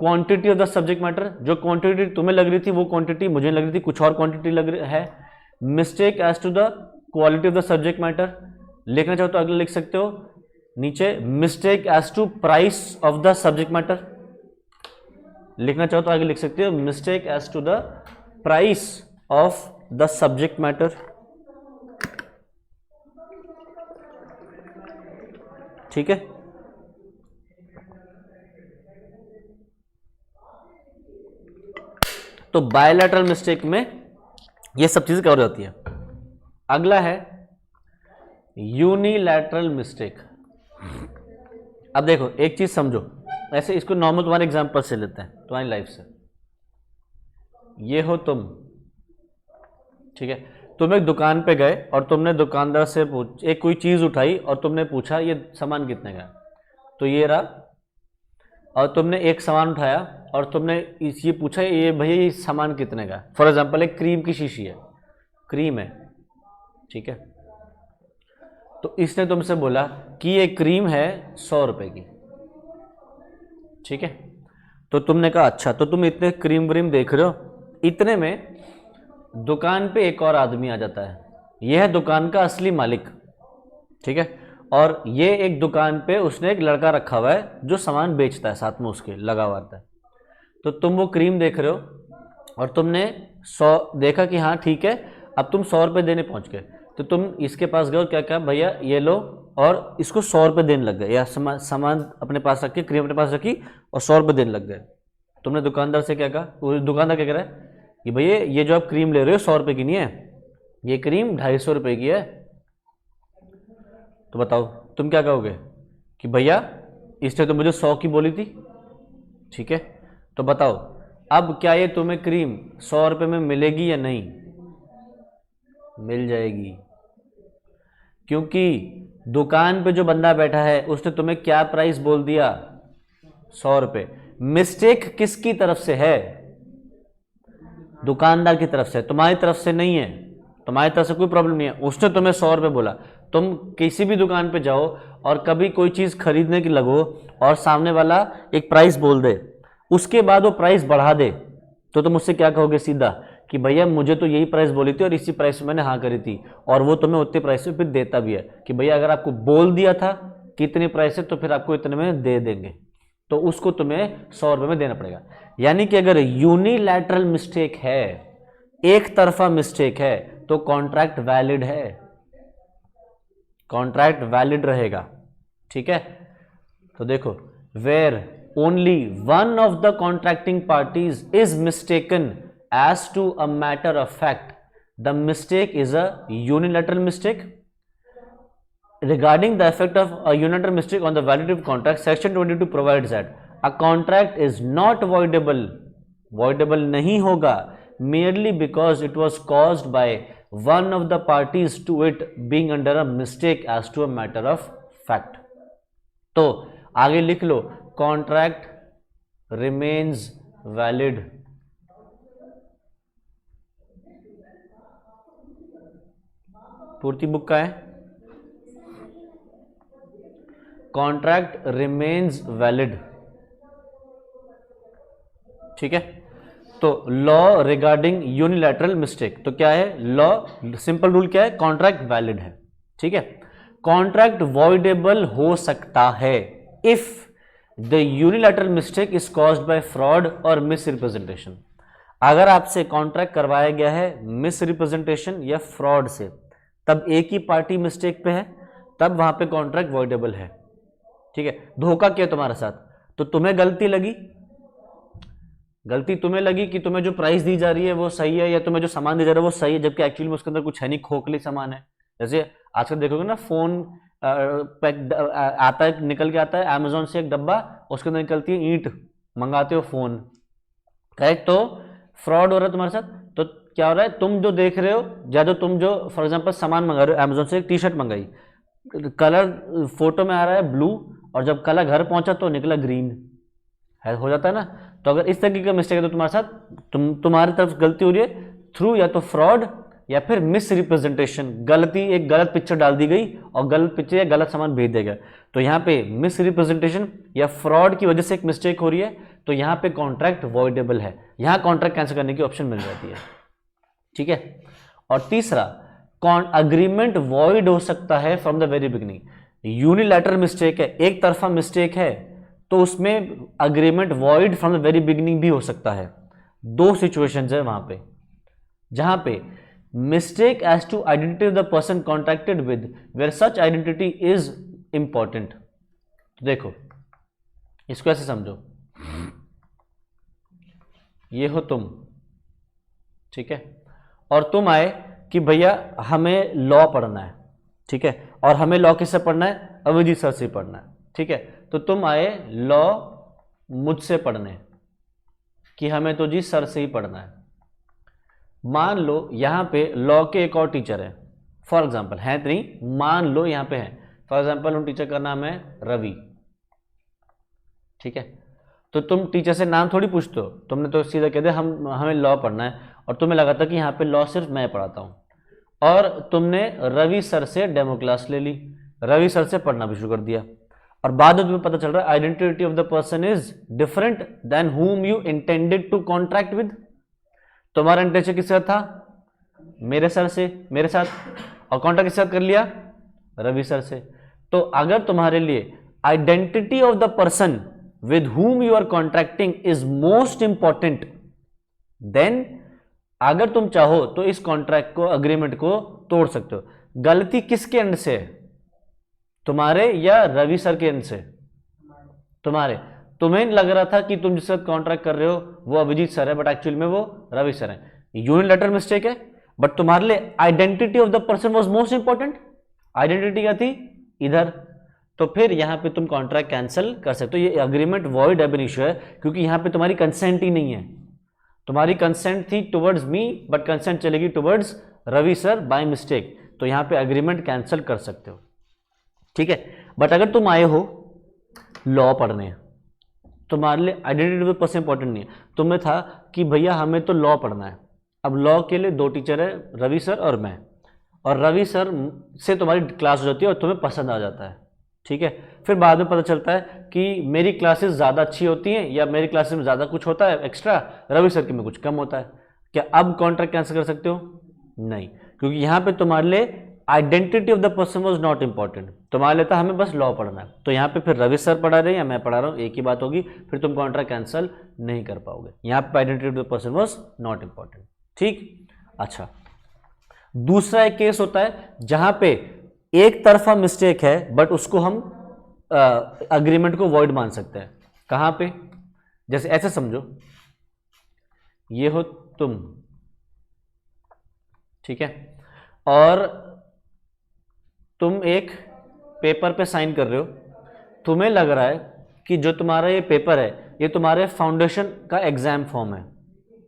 quantity of the subject matter, जो क्वांटिटी तुम्हें लग रही थी वो क्वांटिटी मुझे लग रही थी कुछ और क्वांटिटी लग रही है. Mistake as to the quality of the subject matter, लिखना चाहो तो अगले लिख सकते हो नीचे. Mistake as to price of the subject matter, लिखना चाहो तो आगे लिख सकते हो mistake as to the price of the subject matter. ठीक है, तो बायलैटरल मिस्टेक में ये सब चीजें कवर होती है. अगला है यूनिलैटरल मिस्टेक. अब देखो एक चीज समझो, ऐसे इसको नॉर्मल तुम्हारे एग्जांपल से लेते हैं, तुम्हारी लाइफ से. ये हो तुम, ठीक है, तुम एक दुकान पे गए और तुमने दुकानदार से एक कोई चीज उठाई और तुमने पूछा ये सामान कितने का है, तो ये रहा. और तुमने एक सामान उठाया और तुमने ये पूछा ये भैया ये सामान कितने का. फॉर एग्जांपल एक क्रीम की शीशी है, क्रीम है, ठीक है, तो इसने तुमसे बोला कि ये क्रीम है 100 रुपए की. ठीक है, तो तुमने कहा अच्छा, तो तुम इतने क्रीम व्रीम देख रहे हो. इतने में दुकान पे एक और आदमी आ जाता है, यह है दुकान का असली मालिक. ठीक है, और ये एक दुकान पे उसने एक लड़का रखा हुआ है जो सामान बेचता है, साथ में उसके लगा हुआ है. तो तुम वो क्रीम देख रहे हो और तुमने 100 देखा कि हाँ ठीक है, अब तुम 100 रुपये देने पहुंच गए. तो तुम इसके पास गए और क्या कहा, भैया ये लो, और इसको 100 रुपये देने लग गए, या सामान अपने पास रखी, क्रीम अपने पास रखी और 100 रुपये देने लग गए. तुमने दुकानदार से क्या कहा, वो दुकानदार क्या कह रहा है कि भैया ये जो आप क्रीम ले रहे हो 100 रुपये की नहीं है, ये क्रीम 250 रुपये की है. तो बताओ तुम क्या कहोगे कि भैया इसने तो मुझे 100 की बोली थी. ठीक है, तो बताओ अब क्या ये तुम्हें क्रीम 100 रुपये में मिलेगी या नहीं, मिल जाएगी, क्योंकि दुकान पे जो बंदा बैठा है उसने तुम्हें क्या प्राइस बोल दिया, 100 रुपये. मिस्टेक किसकी तरफ से है, दुकानदार की तरफ से, तुम्हारी तरफ से नहीं है, तुम्हारी तरफ से कोई प्रॉब्लम नहीं है। उसने तुम्हें 100 रुपये बोला, तुम किसी भी दुकान पे जाओ और कभी कोई चीज़ खरीदने की लगो और सामने वाला एक प्राइस बोल दे, उसके बाद वो प्राइस बढ़ा दे, तो तुम उससे क्या कहोगे सीधा कि भैया मुझे तो यही प्राइस बोली थी और इसी प्राइस में मैंने हाँ करी थी, और वो तुम्हें उतने प्राइस में फिर देता भी है कि भैया अगर आपको बोल दिया था कि इतने प्राइस है तो फिर आपको इतने में दे देंगे, तो उसको तुम्हें 100 रुपये में देना पड़ेगा। यानी कि अगर यूनिलैटरल मिस्टेक है, एक तरफा मिस्टेक है, तो कॉन्ट्रैक्ट वैलिड है, कॉन्ट्रैक्ट वैलिड रहेगा। ठीक है, तो देखो, where only one of the contracting parties is mistaken as to a matter of fact, the mistake is a unilateral mistake. Regarding the effect of a unilateral mistake on the validity of contract, section 22 provides that a contract is not voidable, voidable नहीं होगा merely because it was caused by one of the parties to it being under a mistake as to a matter of fact. तो आगे लिख लो, contract remains valid पूर्ति book का है, contract remains valid. ठीक है, तो लॉ रिगार्डिंग यूनिलैटरल मिस्टेक, तो क्या है लॉ, सिंपल रूल क्या है, कॉन्ट्रैक्ट वैलिड है। ठीक है, कॉन्ट्रैक्ट वॉइडेबल हो सकता है if the unilateral mistake is caused by fraud और मिस रिप्रेजेंटेशन। अगर आपसे कॉन्ट्रैक्ट करवाया गया है मिस रिप्रेजेंटेशन या फ्रॉड से, तब एक ही पार्टी मिस्टेक पे है, तब वहां पे कॉन्ट्रैक्ट वॉइडेबल है। ठीक है, धोखा किया तुम्हारे साथ, तो तुम्हें गलती लगी, गलती तुम्हें लगी कि तुम्हें जो प्राइस दी जा रही है वो सही है, या तुम्हें जो सामान दिया जा रहा है वो सही है, जबकि एक्चुअली में उसके अंदर कुछ है नहीं, खोखली सामान है। जैसे आजकल देखोगे ना, फोन आता है, निकल के आता है अमेजोन से एक डब्बा, उसके अंदर निकलती है ईंट, मंगाते हो फोन, करेक्ट, तो फ्रॉड हो रहा है तुम्हारे साथ। तो क्या हो रहा है, तुम जो देख रहे हो, या जो तुम जो फॉर एग्जांपल सामान मंगा रहे हो, अमेजोन से एक टी शर्ट मंगाई, कलर फोटो में आ रहा है ब्लू, और जब कलर घर पहुंचा तो निकला ग्रीन, है, हो जाता है ना। तो अगर इस तरीके का मिस्टेक है तो तुम्हारे साथ, तुम्हारी तरफ गलती हो रही है थ्रू या तो फ्रॉड या फिर मिस रिप्रेजेंटेशन, गलती, एक गलत पिक्चर डाल दी गई और गलत पिक्चर या गलत सामान भेज दिया गया। तो यहाँ पे मिस रिप्रेजेंटेशन या फ्रॉड की वजह से एक मिस्टेक हो रही है, तो यहाँ पे कॉन्ट्रैक्ट वॉइडेबल है, यहाँ कॉन्ट्रैक्ट कैंसिल करने की ऑप्शन मिल जाती है। ठीक है, और तीसरा, अग्रीमेंट वॉइड हो सकता है from the very beginning. Unilateral mistake है, एक तरफा मिस्टेक है, तो उसमें agreement void from the very beginning भी हो सकता है। दो सिचुएशंस है वहां पे, जहां पे mistake as to identity of the person contracted with where such identity is important. तो देखो, इसको ऐसे समझो, ये हो तुम, ठीक है, और तुम आए कि भैया हमें लॉ पढ़ना है, ठीक है, और हमें लॉ किससे पढ़ना है, अभिजीत सर से पढ़ना है। ठीक है, तो तुम आए लॉ मुझसे पढ़ने कि हमें तो जी सर से ही पढ़ना है। मान लो यहां पे लॉ के एक और टीचर है, फॉर एग्जांपल, है तो नहीं, मान लो यहां पे है, फॉर एग्जांपल उन टीचर का नाम है रवि। ठीक है, तो तुम टीचर से नाम थोड़ी पूछते हो, तुमने तो सीधा कह दिया हमें लॉ पढ़ना है, और तुम्हें लगा था कि यहाँ पे लॉ सिर्फ मैं पढ़ाता हूँ, और तुमने रवि सर से डेमो क्लास ले ली, रवि सर से पढ़ना भी शुरू कर दिया, और बाद में तुम्हें पता चल रहा है identity of the person is different than whom you intended to contract with. तुम्हारा इंटेंशन किससे था, मेरे सर से, मेरे साथ, और कॉन्ट्रैक्ट किसके साथ कर लिया, रवि सर से। तो अगर तुम्हारे लिए identity of the person with whom you are contracting is most important, then अगर तुम चाहो तो इस कॉन्ट्रैक्ट को, अग्रीमेंट को तोड़ सकते हो। गलती किसके एंड से है, तुम्हारे या रवि सर के एंड से, तुम्हारे। तुम्हें लग रहा था कि तुम जिसके साथ कॉन्ट्रैक्ट कर रहे हो वो अभिजीत सर है, बट एक्चुअली में वो रवि सर है। यूनिलैटरल मिस्टेक है, बट तुम्हारे लिए identity of the person was most important. Identity क्या थी, इधर, तो फिर यहां पे तुम कॉन्ट्रैक्ट कैंसिल कर सकते हो। ये अग्रीमेंट वॉइड एब इशू है, क्योंकि यहां पे तुम्हारी कंसेंट ही नहीं है। तुम्हारी कंसेंट थी टुवर्ड्स मी, बट कंसेंट चलेगी towards Ravi sir by mistake, तो यहां पे अग्रीमेंट कैंसिल कर सकते हो। ठीक है, बट अगर तुम आए हो लॉ पढ़ने, तुम्हारे लिए identity of the person important नहीं है, तुम्हें था कि भैया हमें तो लॉ पढ़ना है, अब लॉ के लिए 2 टीचर है, रवि सर और मैं, और रवि सर से तुम्हारी क्लास हो जाती है और तुम्हें पसंद आ जाता है, ठीक है। फिर बाद में पता चलता है कि मेरी क्लासेस ज़्यादा अच्छी होती हैं या मेरी क्लासेस में ज़्यादा कुछ होता है एक्स्ट्रा, रवि सर के में कुछ कम होता है। क्या अब कॉन्ट्रैक्ट कैंसिल कर सकते हो? नहीं, क्योंकि यहाँ पे तुम्हारे लिए identity of the person was not important, तुम्हारे लिए था हमें बस लॉ पढ़ना है। तो यहाँ पे फिर रवि सर पढ़ा रहे हैं या मैं पढ़ा रहा हूँ, एक ही बात होगी, फिर तुम कॉन्ट्रैक्ट कैंसिल नहीं कर पाओगे। यहाँ पे identity of the person was not important, ठीक। अच्छा, दूसरा एक केस होता है जहां पे एक तरफा मिस्टेक है बट उसको हम अग्रीमेंट को वॉइड मान सकते हैं। कहां पे? जैसे ऐसे समझो, ये हो तुम, ठीक है, और तुम एक पेपर पे साइन कर रहे हो, तुम्हें लग रहा है कि जो तुम्हारा ये पेपर है ये तुम्हारे फाउंडेशन का एग्जाम फॉर्म है,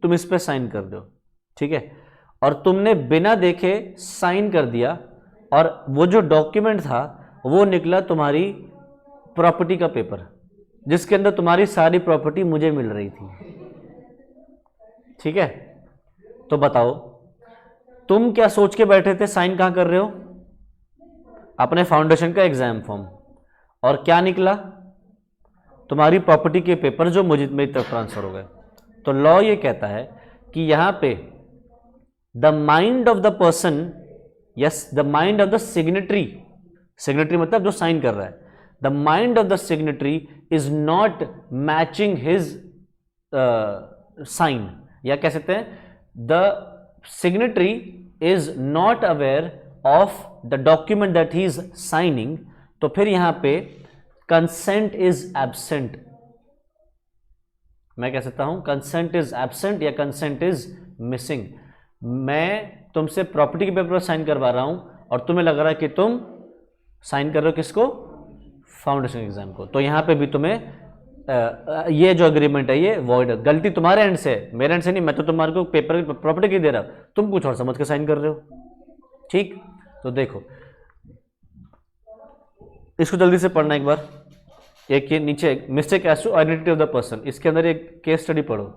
तुम इस पे साइन कर दो, ठीक है, और तुमने बिना देखे साइन कर दिया और वो जो डॉक्यूमेंट था वो निकला तुम्हारी प्रॉपर्टी का पेपर, जिसके अंदर तुम्हारी सारी प्रॉपर्टी मुझे मिल रही थी, ठीक है। तो बताओ तुम क्या सोच के बैठे थे, साइन कहां कर रहे हो? अपने फाउंडेशन का एग्जाम फॉर्म, और क्या निकला? तुम्हारी प्रॉपर्टी के पेपर जो मुझे मेरी तरफ ट्रांसफर हो गए। तो लॉ ये कहता है कि यहां पे the mind of the person, yes, the mind of the signatory, signatory मतलब जो साइन कर रहा है, the mind of the signatory is not matching his sign, या कह सकते हैं the signatory is not aware of the document that he is signing. तो फिर यहां पे कंसेंट इज एब्सेंट, मैं कह सकता हूं कंसेंट इज एब्सेंट या कंसेंट इज मिसिंग। मैं तुमसे प्रॉपर्टी के पेपर पर साइन करवा रहा हूं और तुम्हें लग रहा है कि तुम साइन कर रहे हो किसको? फाउंडेशन एग्जाम को। तो यहां पे भी तुम्हें ये जो अग्रीमेंट है ये वॉइड है। गलती तुम्हारे एंड से, मेरे एंड से नहीं, मैं तो तुम्हारे को पेपर प्रॉपर्टी की दे रहा, तुम कुछ और समझ के साइन कर रहे हो, ठीक। तो देखो इसको जल्दी से पढ़ना एक बार, एक ये नीचे mistake as to identity of the person, इसके अंदर एक केस स्टडी पढ़ो।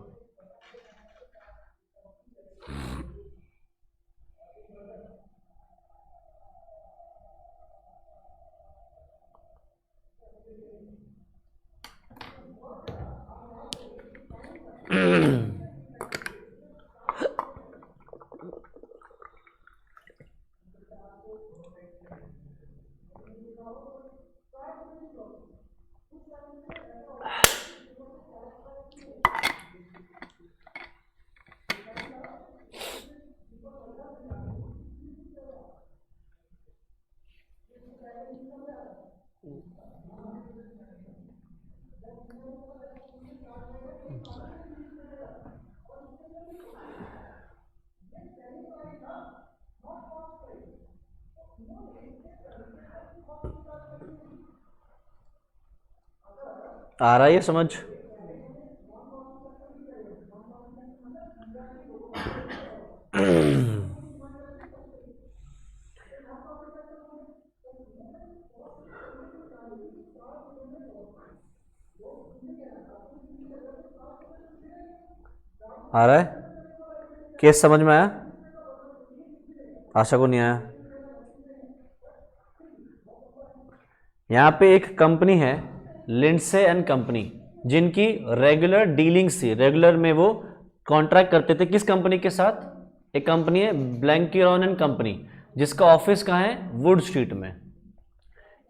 आ रहा है ये समझ? आ रहा है? केस समझ में आया? आशा को नहीं आया। यहां पे एक कंपनी है लिंडसे एंड कंपनी, जिनकी रेगुलर डीलिंग्स थी, रेगुलर में वो कॉन्ट्रैक्ट करते थे किस कंपनी के साथ? एक कंपनी है ब्लैंकिरॉन एंड कंपनी, जिसका ऑफिस कहाँ है? वुड स्ट्रीट में।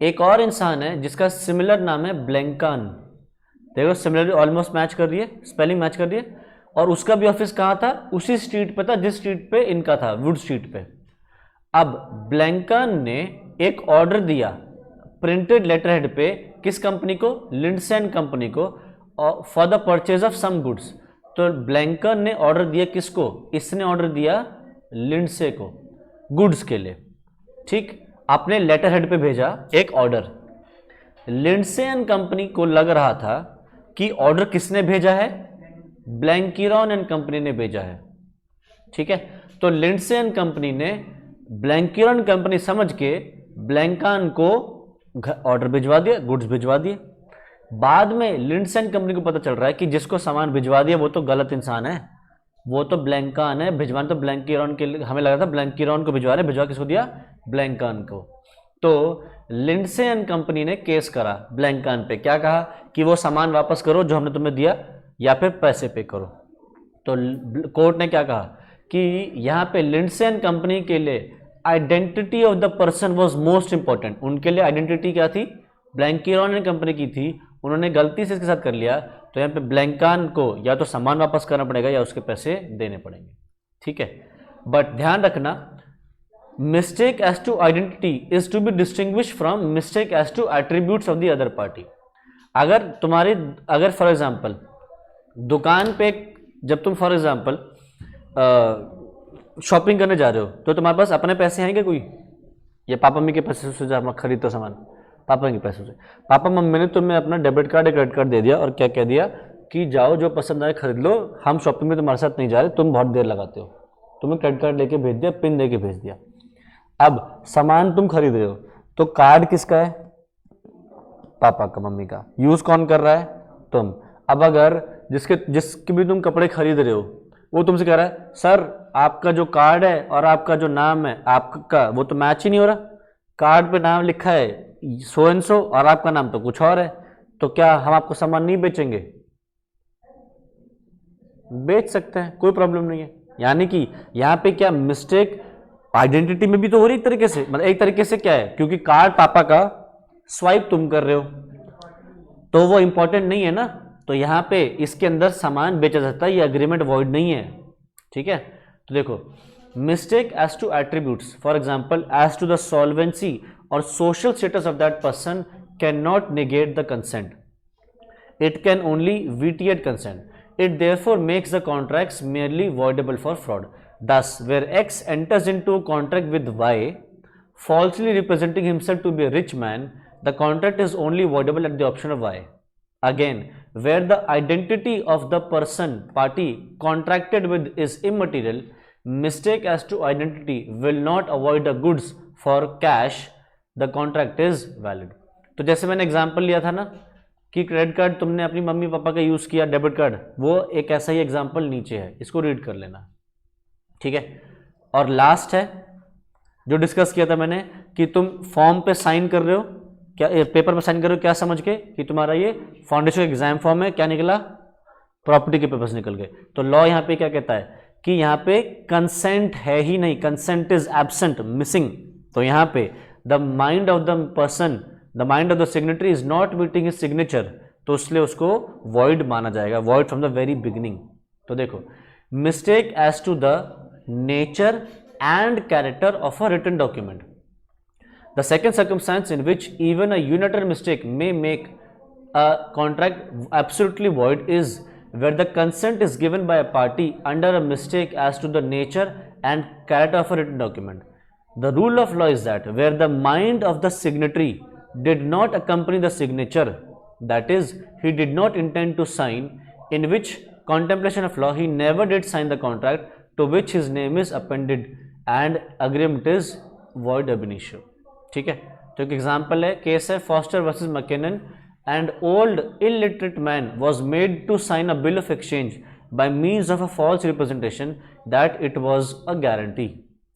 एक और इंसान है जिसका सिमिलर नाम है ब्लैंकान, देखो सिमिलर ऑलमोस्ट मैच कर रही है, स्पेलिंग मैच कर रही है, और उसका भी ऑफिस कहाँ था? उसी स्ट्रीट पे था जिस स्ट्रीट पे इनका था, वुड स्ट्रीट पे। अब ब्लैंकान ने एक ऑर्डर दिया प्रिंटेड लेटर हेड पे किस कंपनी को? लिंडसे एंड कंपनी को, for the purchase of some goods. तो ब्लैंकान ने ऑर्डर दिया किसको? इसने ऑर्डर दिया लिंडसे को गुड्स के लिए, ठीक। अपने लेटर हेड पे भेजा एक ऑर्डर, लिंडसे एंड कंपनी को लग रहा था कि ऑर्डर किसने भेजा है? ब्लैंकिरॉन एंड कंपनी ने भेजा है, ठीक है। तो लिंडसे एंड कंपनी ने ब्लैंकिरॉन कंपनी समझ के ब्लैंकान को ऑर्डर भिजवा दिया, गुड्स भिजवा दिए। बाद में लिंडसे एंड कंपनी को पता चल रहा है कि जिसको सामान भिजवा दिया वो तो गलत इंसान है, वो तो ब्लैंकान है, भिजवाना तो ब्लैंकिरॉन के लिए, हमें लगा था ब्लैंकिरॉन को भिजवा रहे, भिजवा किसको दिया? ब्लैंकान को। तो लिंडसे एंड कंपनी ने केस करा ब्लैंकान पे, क्या कहा कि वो सामान वापस करो जो हमने तुम्हें दिया, या फिर पैसे पे करो। तो कोर्ट ने क्या कहा कि यहाँ पे लिंडसे एंड कंपनी के लिए identity of the person was most important. उनके लिए आइडेंटिटी क्या थी? ब्लैंकिरॉन एंड कंपनी की थी, उन्होंने गलती से इसके साथ कर लिया, तो यहाँ पे ब्लैंकान को या तो सामान वापस करना पड़ेगा या उसके पैसे देने पड़ेंगे। ठीक है, बट ध्यान रखना, mistake as to identity is to be distinguish from mistake as to attributes of the other party. अगर फॉर एग्जाम्पल दुकान पे, जब तुम फॉर एग्जाम्पल शॉपिंग करने जा रहे हो, तो तुम्हारे पास अपने पैसे हैं क्या कोई? या पापा मम्मी के पैसे से जब खरीदते सामान, पापा के पैसों से, पापा मम्मी ने तुम्हें अपना डेबिट कार्ड या क्रेडिट कार्ड दे दिया और क्या कह दिया कि जाओ जो पसंद आए खरीद लो, हम शॉपिंग में तुम्हारे साथ नहीं जा रहे, तुम बहुत देर लगाते हो, तुम्हें क्रेडिट कार्ड लेके भेज दिया, पिन दे के भेज दिया। अब सामान तुम खरीद रहे हो, तो कार्ड किसका है? पापा का, मम्मी का। यूज कौन कर रहा है? तुम। अब अगर जिसके भी तुम कपड़े खरीद रहे हो, वो तुमसे कह रहा है सर आपका जो कार्ड है और आपका जो नाम है आपका, वो तो मैच ही नहीं हो रहा, कार्ड पे नाम लिखा है सो एंड सो और आपका नाम तो कुछ और है, तो क्या हम आपको सामान नहीं बेचेंगे? बेच सकते हैं, कोई प्रॉब्लम नहीं है। यानी कि यहाँ पे क्या मिस्टेक आइडेंटिटी में भी तो हो रही एक तरीके से, मतलब एक तरीके से क्या है, क्योंकि कार्ड पापा का, स्वाइप तुम कर रहे हो, तो वो इंपॉर्टेंट नहीं है ना, तो यहाँ पे इसके अंदर सामान बेचा जाता है, ये एग्रीमेंट वॉइड नहीं है। ठीक है, तो देखो, mistake as to attributes, for example as to the solvency और social status of that person can not negate the consent, it can only vitiate consent. It therefore makes the contracts merely voidable for fraud. Thus, where X enters into a contract with Y, falsely representing himself to be a rich man, the contract is only voidable at the option of Y. Again, where the identity of the person party contracted with is immaterial, mistake as to identity will not avoid the goods for cash, the contract is valid. तो जैसे मैंने example लिया था ना कि credit card तुमने अपनी mummy papa का यूज़ किया, डेबिट कार्ड, वो एक ऐसा ही एग्जाम्पल नीचे है, इसको रीड कर लेना। ठीक है, और लास्ट है जो डिस्कस किया था मैंने कि तुम फॉर्म पे साइन कर रहे हो, क्या पेपर पे साइन कर रहे हो, क्या समझ के कि तुम्हारा ये फाउंडेशन एग्जाम फॉर्म है, क्या निकला? प्रॉपर्टी के पेपर्स निकल गए। तो लॉ यहाँ पे क्या कहता है कि यहाँ पे कंसेंट है ही नहीं, कंसेंट इज एब्सेंट, मिसिंग। तो यहाँ पे the mind of the person, the mind of the signatory is not meeting his signature, तो इसलिए उसको वॉइड माना जाएगा, void from the very beginning. तो देखो, mistake as to the nature and character of a written document, the second circumstance in which even a unilateral mistake may make a contract absolutely void is where the consent is given by a party under a mistake as to the nature and character of a written document. The rule of law is that where the mind of the signatory did not accompany the signature, that is, he did not intend to sign, in which contemplation of law he never did sign the contract to which his name is appended and agreement is void ab initio. ठीक है, तो एक example है, case है foster versus McKinnon, and old illiterate man was made to sign a bill of exchange by means of a false representation that it was a guarantee.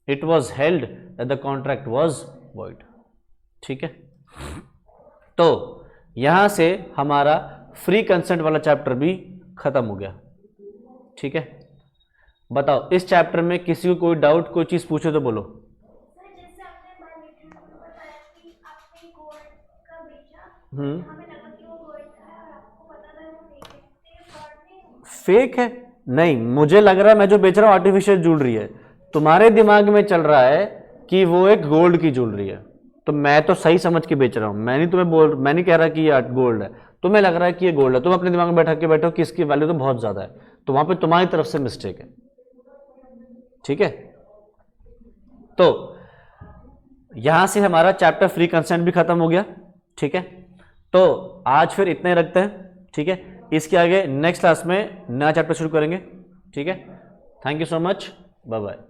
It was held that the contract was void. ठीक है, तो यहां से हमारा free consent वाला chapter भी खत्म हो गया। ठीक है, बताओ इस चैप्टर में किसी को कोई डाउट, कोई चीज पूछे तो बोलो। फेक है? नहीं, मुझे लग रहा है मैं जो बेच रहा हूं आर्टिफिशियल ज्वेलरी है, तुम्हारे दिमाग में चल रहा है कि वो एक गोल्ड की ज्वेलरी है, तो मैं तो सही समझ के बेच रहा हूं, मैं नहीं कह रहा कि ये गोल्ड है, तुम्हें लग रहा है कि ये गोल्ड है, तुम अपने दिमाग में बैठो कि इसकी वैल्यू तो बहुत ज्यादा है, तो वहां पे तुम्हारी तरफ से मिस्टेक है। ठीक है, तो यहां से हमारा चैप्टर फ्री कंसेंट भी खत्म हो गया। ठीक है, तो आज फिर इतना ही रखते हैं। ठीक है, इसके आगे नेक्स्ट क्लास में नया चैप्टर शुरू करेंगे। ठीक है, thank you so much, bye bye.